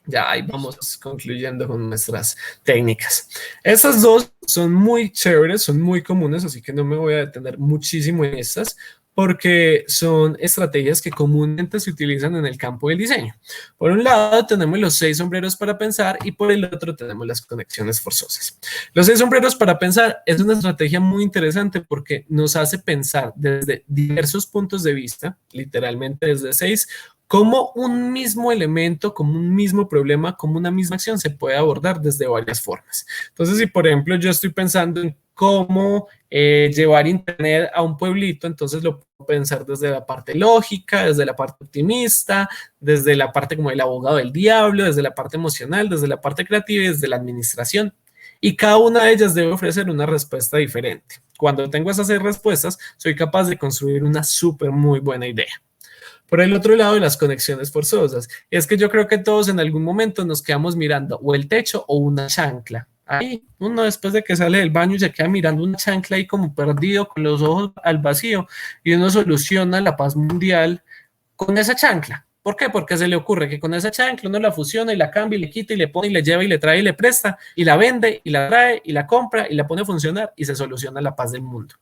Ya ahí vamos concluyendo con nuestras técnicas. Estas dos son muy chéveres, son muy comunes, así que no me voy a detener muchísimo en estas, porque son estrategias que comúnmente se utilizan en el campo del diseño. Por un lado tenemos los 6 sombreros para pensar y por el otro tenemos las conexiones forzosas. Los 6 sombreros para pensar es una estrategia muy interesante porque nos hace pensar desde diversos puntos de vista, literalmente desde 6, cómo un mismo elemento, como un mismo problema, como una misma acción se puede abordar desde varias formas. Entonces, si por ejemplo yo estoy pensando en cómo llevar internet a un pueblito, entonces lo puedo pensar desde la parte lógica, desde la parte optimista, desde la parte como el abogado del diablo, desde la parte emocional, desde la parte creativa y desde la administración. Y cada una de ellas debe ofrecer una respuesta diferente. Cuando tengo esas 6 respuestas, soy capaz de construir una súper muy buena idea. Por el otro lado, las conexiones forzosas. Es que yo creo que todos en algún momento nos quedamos mirando o el techo o una chancla. Ahí uno después de que sale del baño se queda mirando una chancla ahí como perdido con los ojos al vacío y uno soluciona la paz mundial con esa chancla. ¿Por qué? Porque se le ocurre que con esa chancla uno la fusiona y la cambia y le quita y le pone y le lleva y le trae y le presta y la vende y la trae y la compra y la pone a funcionar y se soluciona la paz del mundo.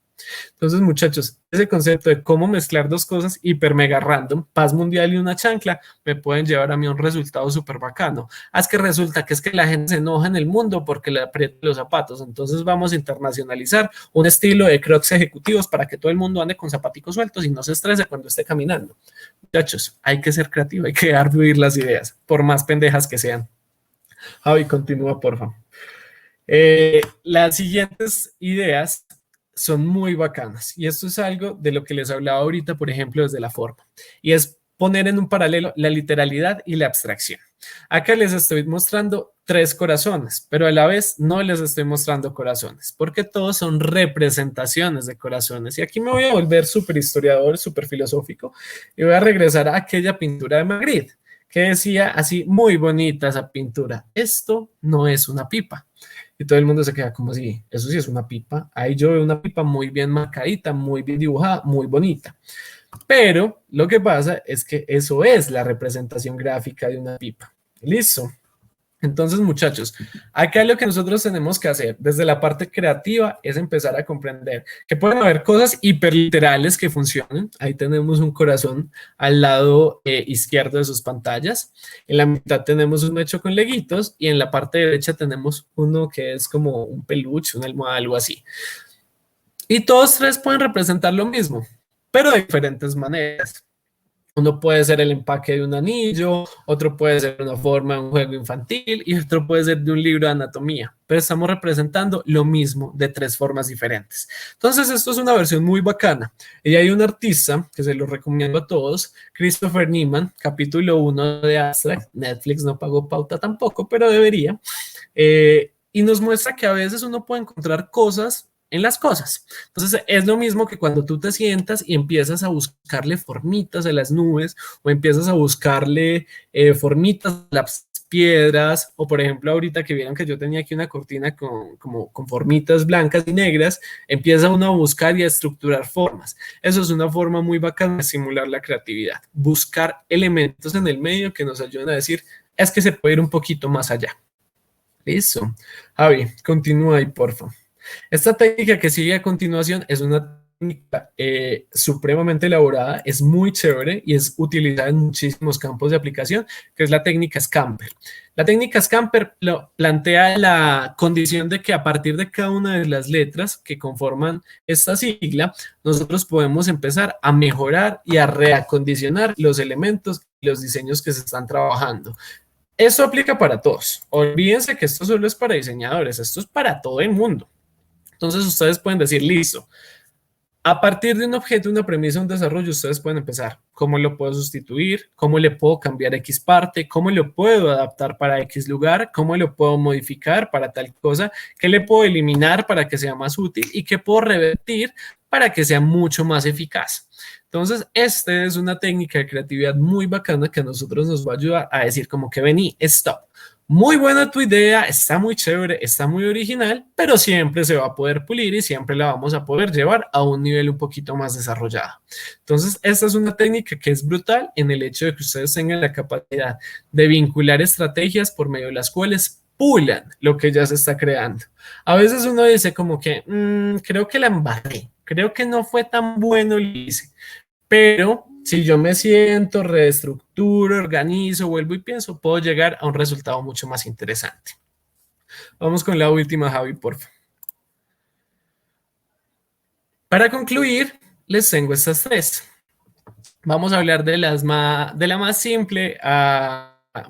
Entonces, muchachos, ese concepto de cómo mezclar dos cosas hiper mega random, paz mundial y una chancla, me pueden llevar a mí a un resultado súper bacano. Es que resulta que es que la gente se enoja en el mundo porque le aprieta los zapatos. Entonces vamos a internacionalizar un estilo de crocs ejecutivos para que todo el mundo ande con zapaticos sueltos y no se estrese cuando esté caminando. Muchachos, hay que ser creativo, hay que dejar fluir las ideas, por más pendejas que sean. Javi, continúa, por favor. Las siguientes ideas son muy bacanas y esto es algo de lo que les hablaba ahorita, por ejemplo, desde la forma, y es poner en un paralelo la literalidad y la abstracción. Acá les estoy mostrando 3 corazones, pero a la vez no les estoy mostrando corazones, porque todos son representaciones de corazones. Y aquí me voy a volver súper historiador, súper filosófico, y voy a regresar a aquella pintura de Magritte, que decía así, muy bonita esa pintura, esto no es una pipa. Y todo el mundo se queda como así, eso sí es una pipa. Ahí yo veo una pipa muy bien marcadita, muy bien dibujada, muy bonita. Pero lo que pasa es que eso es la representación gráfica de una pipa. ¿Listo? Entonces, muchachos, acá lo que nosotros tenemos que hacer desde la parte creativa es empezar a comprender que pueden haber cosas hiperliterales que funcionen. Ahí tenemos un corazón al lado izquierdo de sus pantallas. En la mitad tenemos uno hecho con leguitos y en la parte derecha tenemos uno que es como un peluche, una almohada, algo así. Y todos 3 pueden representar lo mismo, pero de diferentes maneras. Uno puede ser el empaque de un anillo, otro puede ser una forma de un juego infantil y otro puede ser de un libro de anatomía, pero estamos representando lo mismo de 3 formas diferentes. Entonces esto es una versión muy bacana. Y hay un artista que se lo recomiendo a todos, Christopher Niemann, capítulo 1 de Abstract. Netflix no pagó pauta tampoco, pero debería. Y nos muestra que a veces uno puede encontrar cosas en las cosas. Entonces es lo mismo que cuando tú te sientas y empiezas a buscarle formitas a las nubes o empiezas a buscarle formitas a las piedras, o por ejemplo ahorita que vieron que yo tenía aquí una cortina con formitas blancas y negras, empieza uno a buscar y a estructurar formas. Eso es una forma muy bacana de simular la creatividad, buscar elementos en el medio que nos ayuden a decir, es que se puede ir un poquito más allá. Listo. Javi, continúa ahí, por favor. Esta técnica que sigue a continuación es una técnica supremamente elaborada, es muy chévere y es utilizada en muchísimos campos de aplicación, que es la técnica Scamper. La técnica Scamper plantea la condición de que a partir de cada una de las letras que conforman esta sigla, nosotros podemos empezar a mejorar y a reacondicionar los elementos y los diseños que se están trabajando. Esto aplica para todos. Olvídense que esto solo es para diseñadores, esto es para todo el mundo. Entonces ustedes pueden decir, listo, a partir de un objeto, una premisa, un desarrollo, ustedes pueden empezar. ¿Cómo lo puedo sustituir? ¿Cómo le puedo cambiar X parte? ¿Cómo lo puedo adaptar para X lugar? ¿Cómo lo puedo modificar para tal cosa? ¿Qué le puedo eliminar para que sea más útil? ¿Y qué puedo revertir para que sea mucho más eficaz? Entonces, esta es una técnica de creatividad muy bacana que a nosotros nos va a ayudar a decir como que vení, stop. Muy buena tu idea, está muy chévere, está muy original, pero siempre se va a poder pulir y siempre la vamos a poder llevar a un nivel un poquito más desarrollado. Entonces, esta es una técnica que es brutal en el hecho de que ustedes tengan la capacidad de vincular estrategias por medio de las cuales pulan lo que ya se está creando. A veces uno dice como que, creo que la embarré, creo que no fue tan bueno lo que hice. Pero si yo me siento, reestructuro, organizo, vuelvo y pienso, puedo llegar a un resultado mucho más interesante. Vamos con la última, Javi, por favor. Para concluir, les tengo estas tres. Vamos a hablar de la más simple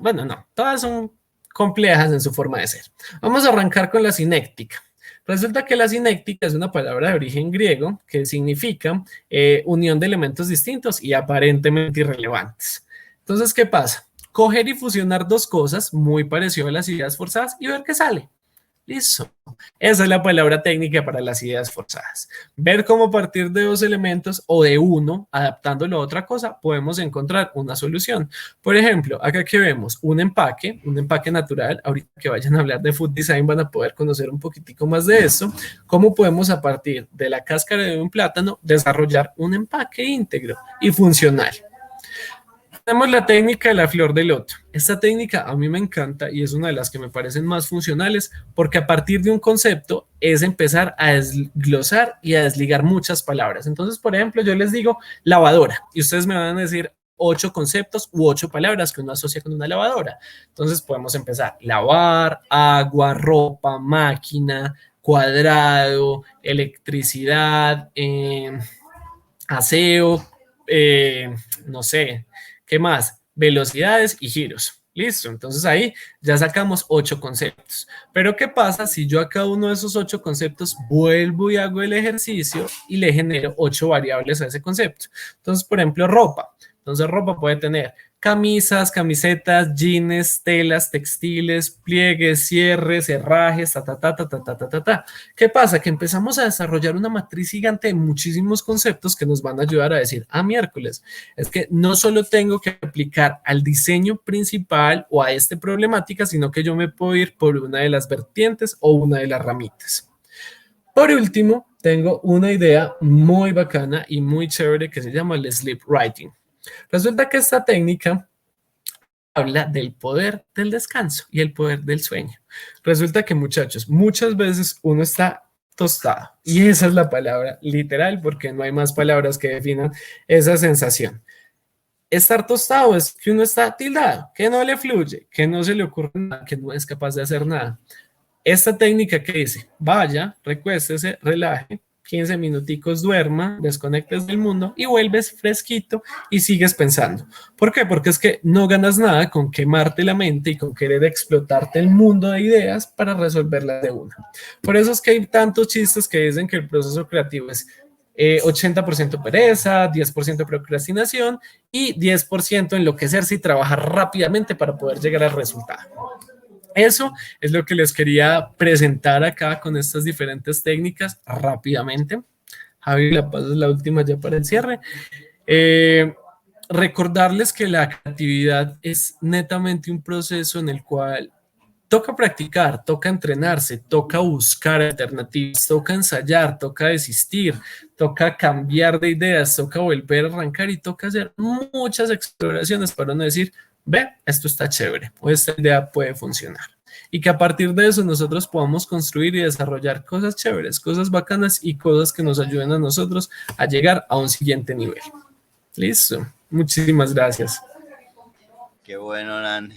bueno, no, todas son complejas en su forma de ser. Vamos a arrancar con la sinéctica. Resulta que la sinéctica es una palabra de origen griego que significa unión de elementos distintos y aparentemente irrelevantes. Entonces, ¿qué pasa? Coger y fusionar dos cosas muy parecido a las ideas forzadas y ver qué sale. Listo. Esa es la palabra técnica para las ideas forzadas. Ver cómo a partir de dos elementos o de uno, adaptándolo a otra cosa, podemos encontrar una solución. Por ejemplo, acá que vemos un empaque natural. Ahorita que vayan a hablar de food design van a poder conocer un poquitico más de eso. Cómo podemos a partir de la cáscara de un plátano desarrollar un empaque íntegro y funcional. Tenemos la técnica de la flor de loto. Esta técnica a mí me encanta y es una de las que me parecen más funcionales porque a partir de un concepto es empezar a desglosar y a desligar muchas palabras. Entonces, por ejemplo, yo les digo lavadora y ustedes me van a decir 8 conceptos u 8 palabras que uno asocia con una lavadora. Entonces podemos empezar lavar, agua, ropa, máquina, cuadrado, electricidad, aseo, no sé, ¿qué más? Velocidades y giros. Listo, entonces ahí ya sacamos 8 conceptos. Pero ¿qué pasa si yo a cada uno de esos 8 conceptos vuelvo y hago el ejercicio y le genero 8 variables a ese concepto? Entonces, por ejemplo, ropa. Entonces, ropa puede tener camisas, camisetas, jeans, telas, textiles, pliegues, cierres, herrajes, ta, ta, ta, ta, ta, ta, ta, ta, ta. ¿Qué pasa? Que empezamos a desarrollar una matriz gigante de muchísimos conceptos que nos van a ayudar a decir, miércoles, es que no solo tengo que aplicar al diseño principal o a esta problemática, sino que yo me puedo ir por una de las vertientes o una de las ramitas. Por último, tengo una idea muy bacana y muy chévere que se llama el sleep writing. Resulta que esta técnica habla del poder del descanso y el poder del sueño. Resulta que, muchachos, muchas veces uno está tostado y esa es la palabra literal porque no hay más palabras que definan esa sensación. Estar tostado es que uno está tildado, que no le fluye, que no se le ocurre nada, que no es capaz de hacer nada. Esta técnica que dice, vaya, recuéstese, relaje, 15 minuticos duerma, desconectes del mundo y vuelves fresquito y sigues pensando. ¿Por qué? Porque es que no ganas nada con quemarte la mente y con querer explotarte el mundo de ideas para resolverlas de una. Por eso es que hay tantos chistes que dicen que el proceso creativo es 80% pereza, 10% procrastinación y 10% enloquecerse y trabajar rápidamente para poder llegar al resultado. Eso es lo que les quería presentar acá con estas diferentes técnicas rápidamente. Javi, la paso la última ya para el cierre. Recordarles que la creatividad es netamente un proceso en el cual toca practicar, toca entrenarse, toca buscar alternativas, toca ensayar, toca desistir, toca cambiar de ideas, toca volver a arrancar y toca hacer muchas exploraciones para no decir, ve, esto está chévere o esta idea puede funcionar. Y que a partir de eso nosotros podamos construir y desarrollar cosas chéveres, cosas bacanas y cosas que nos ayuden a nosotros a llegar a un siguiente nivel. Listo. Muchísimas gracias. Qué bueno, Nan.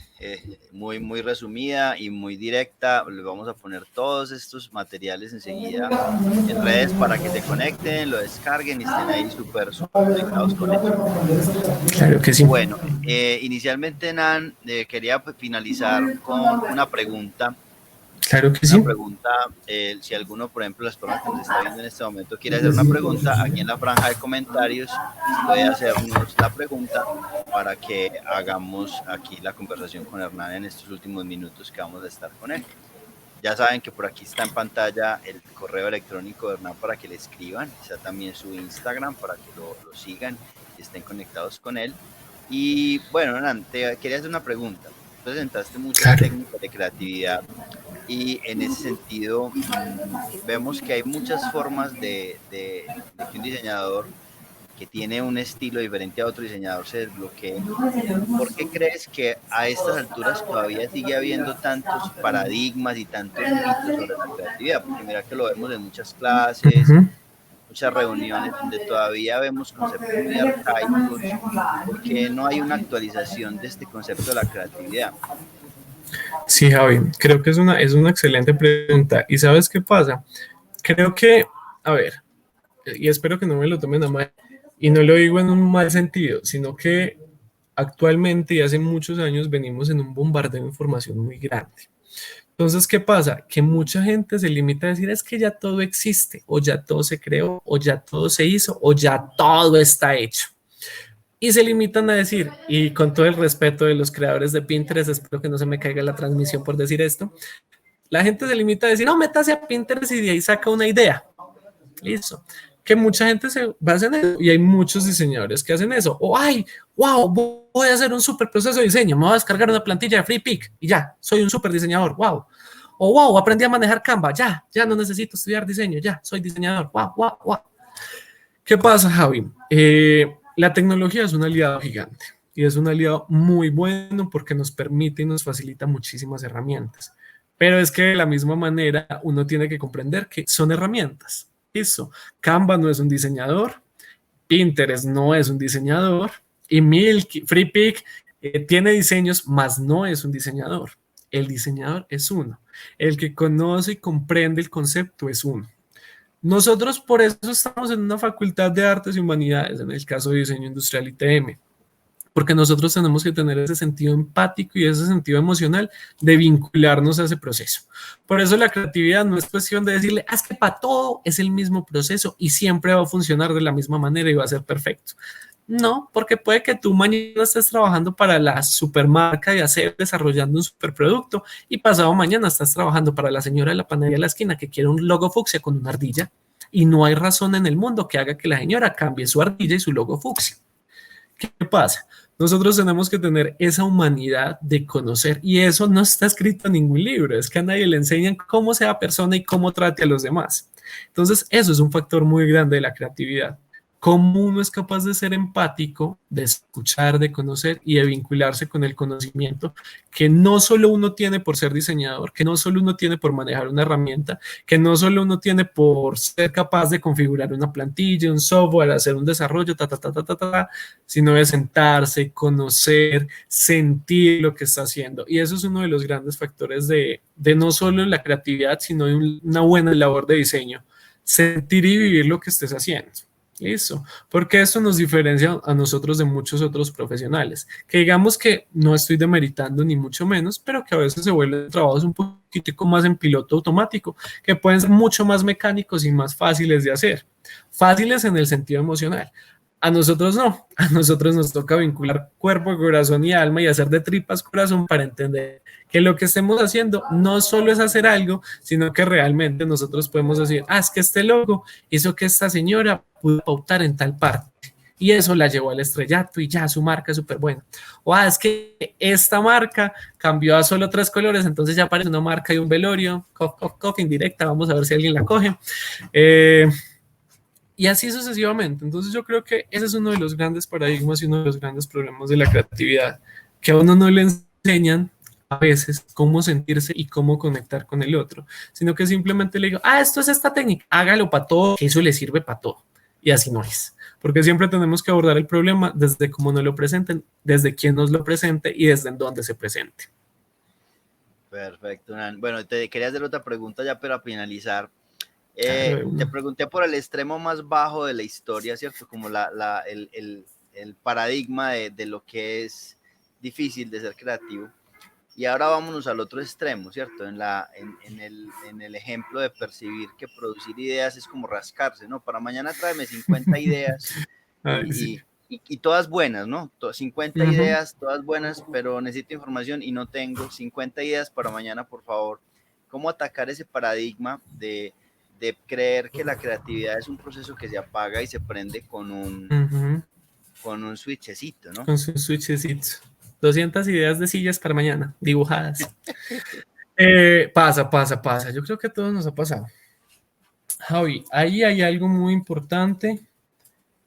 Muy resumida y muy directa. Les vamos a poner todos estos materiales enseguida en redes para que se conecten, lo descarguen y estén ahí súper conectados con eso. Claro que sí. Bueno, inicialmente, Nan, quería finalizar con una pregunta. Claro que sí. Una pregunta, si alguno, por ejemplo, las personas que nos está viendo en este momento quiere hacer una pregunta, aquí en la franja de comentarios puede hacernos la pregunta para que hagamos aquí la conversación con Hernán en estos últimos minutos que vamos a estar con él. Ya saben que por aquí está en pantalla el correo electrónico de Hernán para que le escriban, está también su Instagram para que lo sigan y estén conectados con él. Y bueno, Hernán, te quería hacer una pregunta. presentaste muchas Claro. técnicas de creatividad y en ese sentido vemos que hay muchas formas de que un diseñador que tiene un estilo diferente a otro diseñador se desbloquee. ¿Por qué crees que a estas alturas todavía sigue habiendo tantos paradigmas y tantos mitos sobre la creatividad? Porque mira que lo vemos en muchas clases, Ujú. muchas reuniones donde todavía vemos conceptos muy arcaicos, porque no hay una actualización de este concepto de la creatividad. Sí, Javi, creo que es una excelente pregunta. ¿Y sabes qué pasa? Creo que, a ver, y espero que no me lo tomen a mal, y no lo digo en un mal sentido, sino que actualmente y hace muchos años venimos en un bombardeo de información muy grande. Entonces, ¿qué pasa? Que mucha gente se limita a decir es que ya todo existe, o ya todo se creó, o ya todo se hizo, o ya todo está hecho. Y se limitan a decir, y con todo el respeto de los creadores de Pinterest, espero que no se me caiga la transmisión por decir esto, la gente se limita a decir, no, métase a Pinterest y de ahí saca una idea. Listo. Que mucha gente se basa en eso y hay muchos diseñadores que hacen eso. O, ay, wow, voy a hacer un super proceso de diseño, me voy a descargar una plantilla de FreePic y ya, soy un super diseñador, wow. O, wow, aprendí a manejar Canva, ya no necesito estudiar diseño, ya, soy diseñador, wow, wow, wow. ¿Qué pasa, Javi? La tecnología es un aliado gigante y es un aliado muy bueno porque nos permite y nos facilita muchísimas herramientas. Pero es que de la misma manera uno tiene que comprender que son herramientas. Eso, Canva no es un diseñador, Pinterest no es un diseñador y Milk, FreePic tiene diseños, mas no es un diseñador. El diseñador es uno. El que conoce y comprende el concepto es uno. Nosotros por eso estamos en una facultad de artes y humanidades, en el caso de diseño industrial y TM, porque nosotros tenemos que tener ese sentido empático y ese sentido emocional de vincularnos a ese proceso. Por eso la creatividad no es cuestión de decirle, es que para todo es el mismo proceso y siempre va a funcionar de la misma manera y va a ser perfecto. No, porque puede que tú mañana estés trabajando para la supermarca de hacer, desarrollando un superproducto y pasado mañana estás trabajando para la señora de la panadería de la esquina que quiere un logo fucsia con una ardilla y no hay razón en el mundo que haga que la señora cambie su ardilla y su logo fucsia. ¿Qué pasa? Nosotros tenemos que tener esa humanidad de conocer y eso no está escrito en ningún libro, es que a nadie le enseñan cómo sea persona y cómo trate a los demás. Entonces, eso es un factor muy grande de la creatividad. Cómo uno es capaz de ser empático, de escuchar, de conocer y de vincularse con el conocimiento que no solo uno tiene por ser diseñador, que no solo uno tiene por manejar una herramienta, que no solo uno tiene por ser capaz de configurar una plantilla, un software, hacer un desarrollo, sino de sentarse, conocer, sentir lo que está haciendo. Y eso es uno de los grandes factores de no solo la creatividad, sino de una buena labor de diseño. Sentir y vivir lo que estés haciendo. Listo, porque eso nos diferencia a nosotros de muchos otros profesionales, que digamos que no estoy demeritando ni mucho menos, pero que a veces se vuelven trabajos un poquitico más en piloto automático, que pueden ser mucho más mecánicos y más fáciles de hacer, fáciles en el sentido emocional. A nosotros no, a nosotros nos toca vincular cuerpo, corazón y alma y hacer de tripas corazón para entender que lo que estemos haciendo no solo es hacer algo, sino que realmente nosotros podemos decir, es que este logo hizo que esta señora pudo pautar en tal parte y eso la llevó al estrellato y ya su marca es súper buena. O es que esta marca cambió a solo 3 colores, entonces ya aparece una marca y un velorio, indirecta, vamos a ver si alguien la coge. Y así sucesivamente. Entonces yo creo que ese es uno de los grandes paradigmas y uno de los grandes problemas de la creatividad, que a uno no le enseñan a veces cómo sentirse y cómo conectar con el otro, sino que simplemente le digo, esto es esta técnica, hágalo para todo, que eso le sirve para todo. Y así no es, porque siempre tenemos que abordar el problema desde cómo nos lo presenten, desde quién nos lo presente y desde en dónde se presente. Perfecto, Nan. Bueno, te quería hacer otra pregunta ya para finalizar. Claro, Te pregunté por el extremo más bajo de la historia, ¿cierto? Como el paradigma de lo que es difícil de ser creativo. Y ahora vámonos al otro extremo, ¿cierto? En el ejemplo de percibir que producir ideas es como rascarse, ¿no? Para mañana tráeme 50 ideas Ay, sí. y todas buenas, ¿no? 50 Ujú. ideas, todas buenas, pero necesito información y no tengo 50 ideas para mañana, por favor. ¿Cómo atacar ese paradigma de creer que la creatividad es un proceso que se apaga y se prende Ujú. con un switchecito, ¿no? Con sus switchecitos. 200 ideas de sillas para mañana, dibujadas. Pasa. Yo creo que a todos nos ha pasado. Javi, ahí hay algo muy importante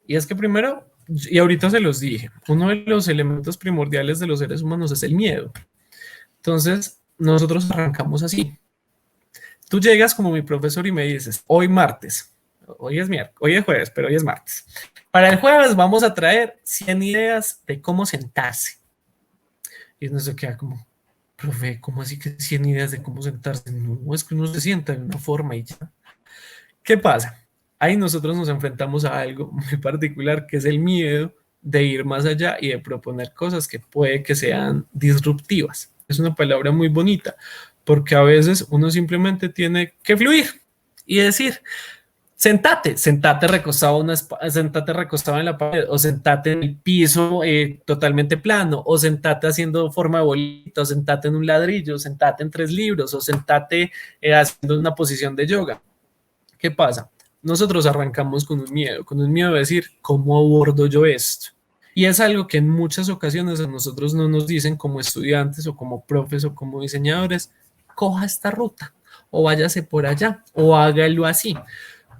y es que primero, y ahorita se los dije, uno de los elementos primordiales de los seres humanos es el miedo. Entonces, nosotros arrancamos así. Tú llegas como mi profesor y me dices, hoy martes, hoy es jueves, pero hoy es martes. Para el jueves vamos a traer 100 ideas de cómo sentarse. Y uno se queda como, profe, ¿cómo así que 100 ideas de cómo sentarse? No, es que uno se sienta de una forma y ya. ¿Qué pasa? Ahí nosotros nos enfrentamos a algo muy particular, que es el miedo de ir más allá y de proponer cosas que puede que sean disruptivas. Es una palabra muy bonita, porque a veces uno simplemente tiene que fluir y decir, sentate recostado, sentate recostado en la pared, o sentate en el piso totalmente plano, o sentate haciendo forma de bolita, o sentate en un ladrillo, o sentate en 3 libros, o sentate haciendo una posición de yoga. ¿Qué pasa? Nosotros arrancamos con un miedo de decir, ¿cómo abordo yo esto? Y es algo que en muchas ocasiones a nosotros no nos dicen como estudiantes o como profes o como diseñadores, coja esta ruta o váyase por allá o hágalo así.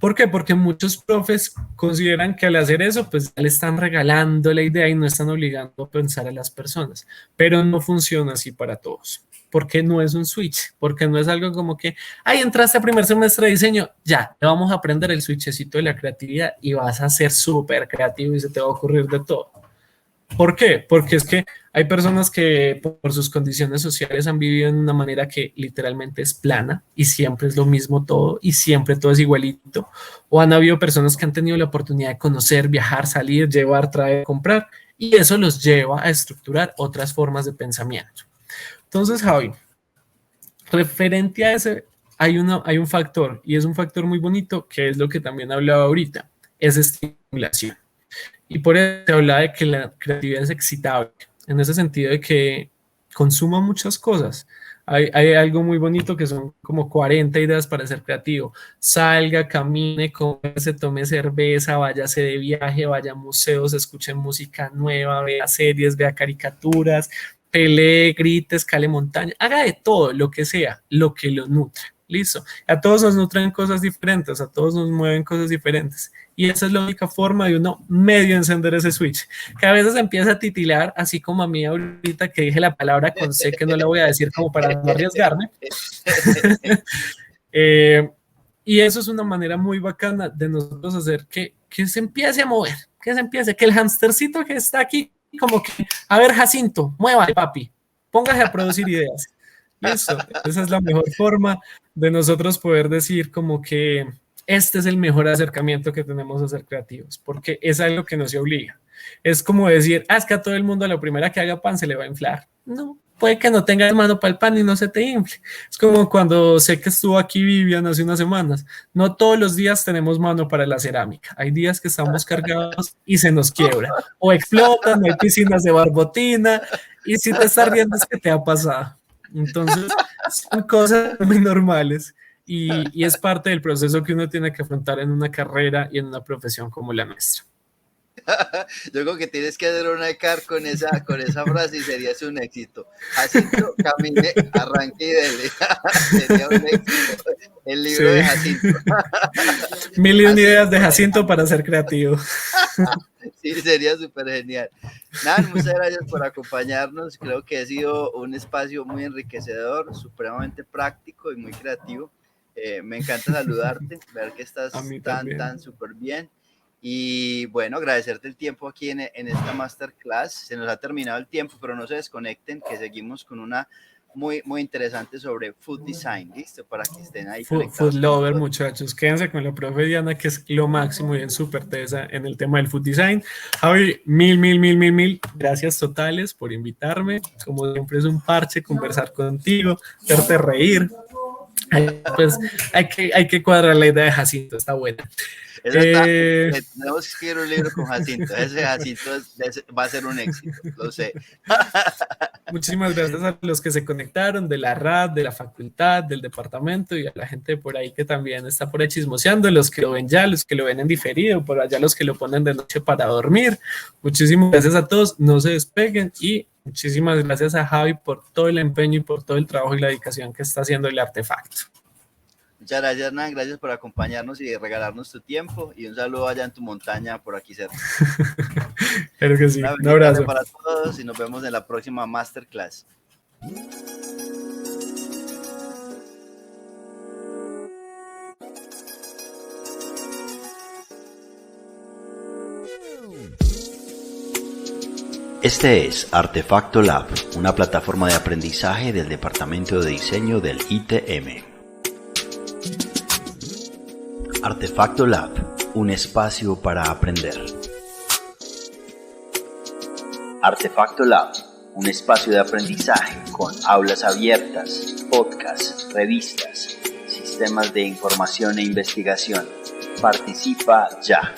¿Por qué? Porque muchos profes consideran que al hacer eso, pues le están regalando la idea y no están obligando a pensar a las personas. Pero no funciona así para todos. Porque no es un switch, porque no es algo como que, ay, entraste a primer semestre de diseño, ya, te vamos a aprender el switchecito de la creatividad y vas a ser súper creativo y se te va a ocurrir de todo. ¿Por qué? Porque es que hay personas que por sus condiciones sociales han vivido en una manera que literalmente es plana y siempre es lo mismo todo y siempre todo es igualito. O han habido personas que han tenido la oportunidad de conocer, viajar, salir, llevar, traer, comprar y eso los lleva a estructurar otras formas de pensamiento. Entonces, Javi, referente a ese, hay un factor y es un factor muy bonito que es lo que también hablaba ahorita, es estimulación. Y por eso se habla de que la creatividad es excitable, en ese sentido de que consuma muchas cosas. Hay algo muy bonito que son como 40 ideas para ser creativo. Salga, camine, se tome cerveza, váyase de viaje, vaya a museos, escuche música nueva, vea series, vea caricaturas, pelee, grite, escale montaña, haga de todo, lo que sea, lo que lo nutra. Listo. A todos nos nutren cosas diferentes, a todos nos mueven cosas diferentes. Y esa es la única forma de uno medio encender ese switch, que a veces empieza a titilar, así como a mí ahorita que dije la palabra con C, que no la voy a decir como para no arriesgarme. Y eso es una manera muy bacana de nosotros hacer que se empiece a mover, que el hamstercito que está aquí, como que, a ver, Jacinto, muévale, papi, póngase a producir ideas. Listo, esa es la mejor forma de nosotros poder decir como que este es el mejor acercamiento que tenemos a ser creativos, porque es algo que no se obliga. Es como decir, es que a todo el mundo a la primera que haga pan se le va a inflar. No, puede que no tengas mano para el pan y no se te infle. Es como cuando sé que estuvo aquí Vivian hace unas semanas. No todos los días tenemos mano para la cerámica. Hay días que estamos cargados y se nos quiebra. O explota, no hay piscinas de barbotina. Y si te estás riendo es que te ha pasado. Entonces, son cosas muy normales y es parte del proceso que uno tiene que afrontar en una carrera y en una profesión como la nuestra. Yo creo que tienes que hacer una car con esa frase y sería un éxito. Jacinto, camine, arranque y dele. Sería un éxito. El libro de Jacinto. 1000 ideas de Jacinto para ser creativo. Sí, sería súper genial. Nada, muchas gracias por acompañarnos. Creo que ha sido un espacio muy enriquecedor, supremamente práctico y muy creativo. Me encanta saludarte, ver que estás tan súper bien. Y bueno, agradecerte el tiempo aquí en esta masterclass. Se nos ha terminado el tiempo, pero no se desconecten, que seguimos con una muy interesante sobre food design, ¿listo? Para que estén ahí conectados. Food lover, muchachos. Quédense con la profe Diana, que es lo máximo y en súper tesa en el tema del food design. Javi, mil gracias totales por invitarme. Como siempre es un parche conversar contigo, hacerte reír. Pues hay que cuadrar la idea de Jacinto, está buena. Tenemos que escribir un libro con Jacinto. Ese Jacinto va a ser un éxito, lo sé. Muchísimas gracias a los que se conectaron de la RAD, de la facultad, del departamento y a la gente por ahí que también está por ahí chismoseando, los que lo ven ya, los que lo ven en diferido, por allá los que lo ponen de noche para dormir. Muchísimas gracias a todos, no se despeguen y Muchísimas gracias a Javi por todo el empeño y por todo el trabajo y la dedicación que está haciendo el Artefacto. Muchas gracias, Hernán. Gracias por acompañarnos y regalarnos tu tiempo. Y un saludo allá en tu montaña por aquí cerca. Claro que sí. Un abrazo para todos y nos vemos en la próxima Masterclass. Este es Artefacto Lab, una plataforma de aprendizaje del Departamento de Diseño del ITM. Artefacto Lab, un espacio para aprender. Artefacto Lab, un espacio de aprendizaje con aulas abiertas, podcasts, revistas, sistemas de información e investigación. Participa ya.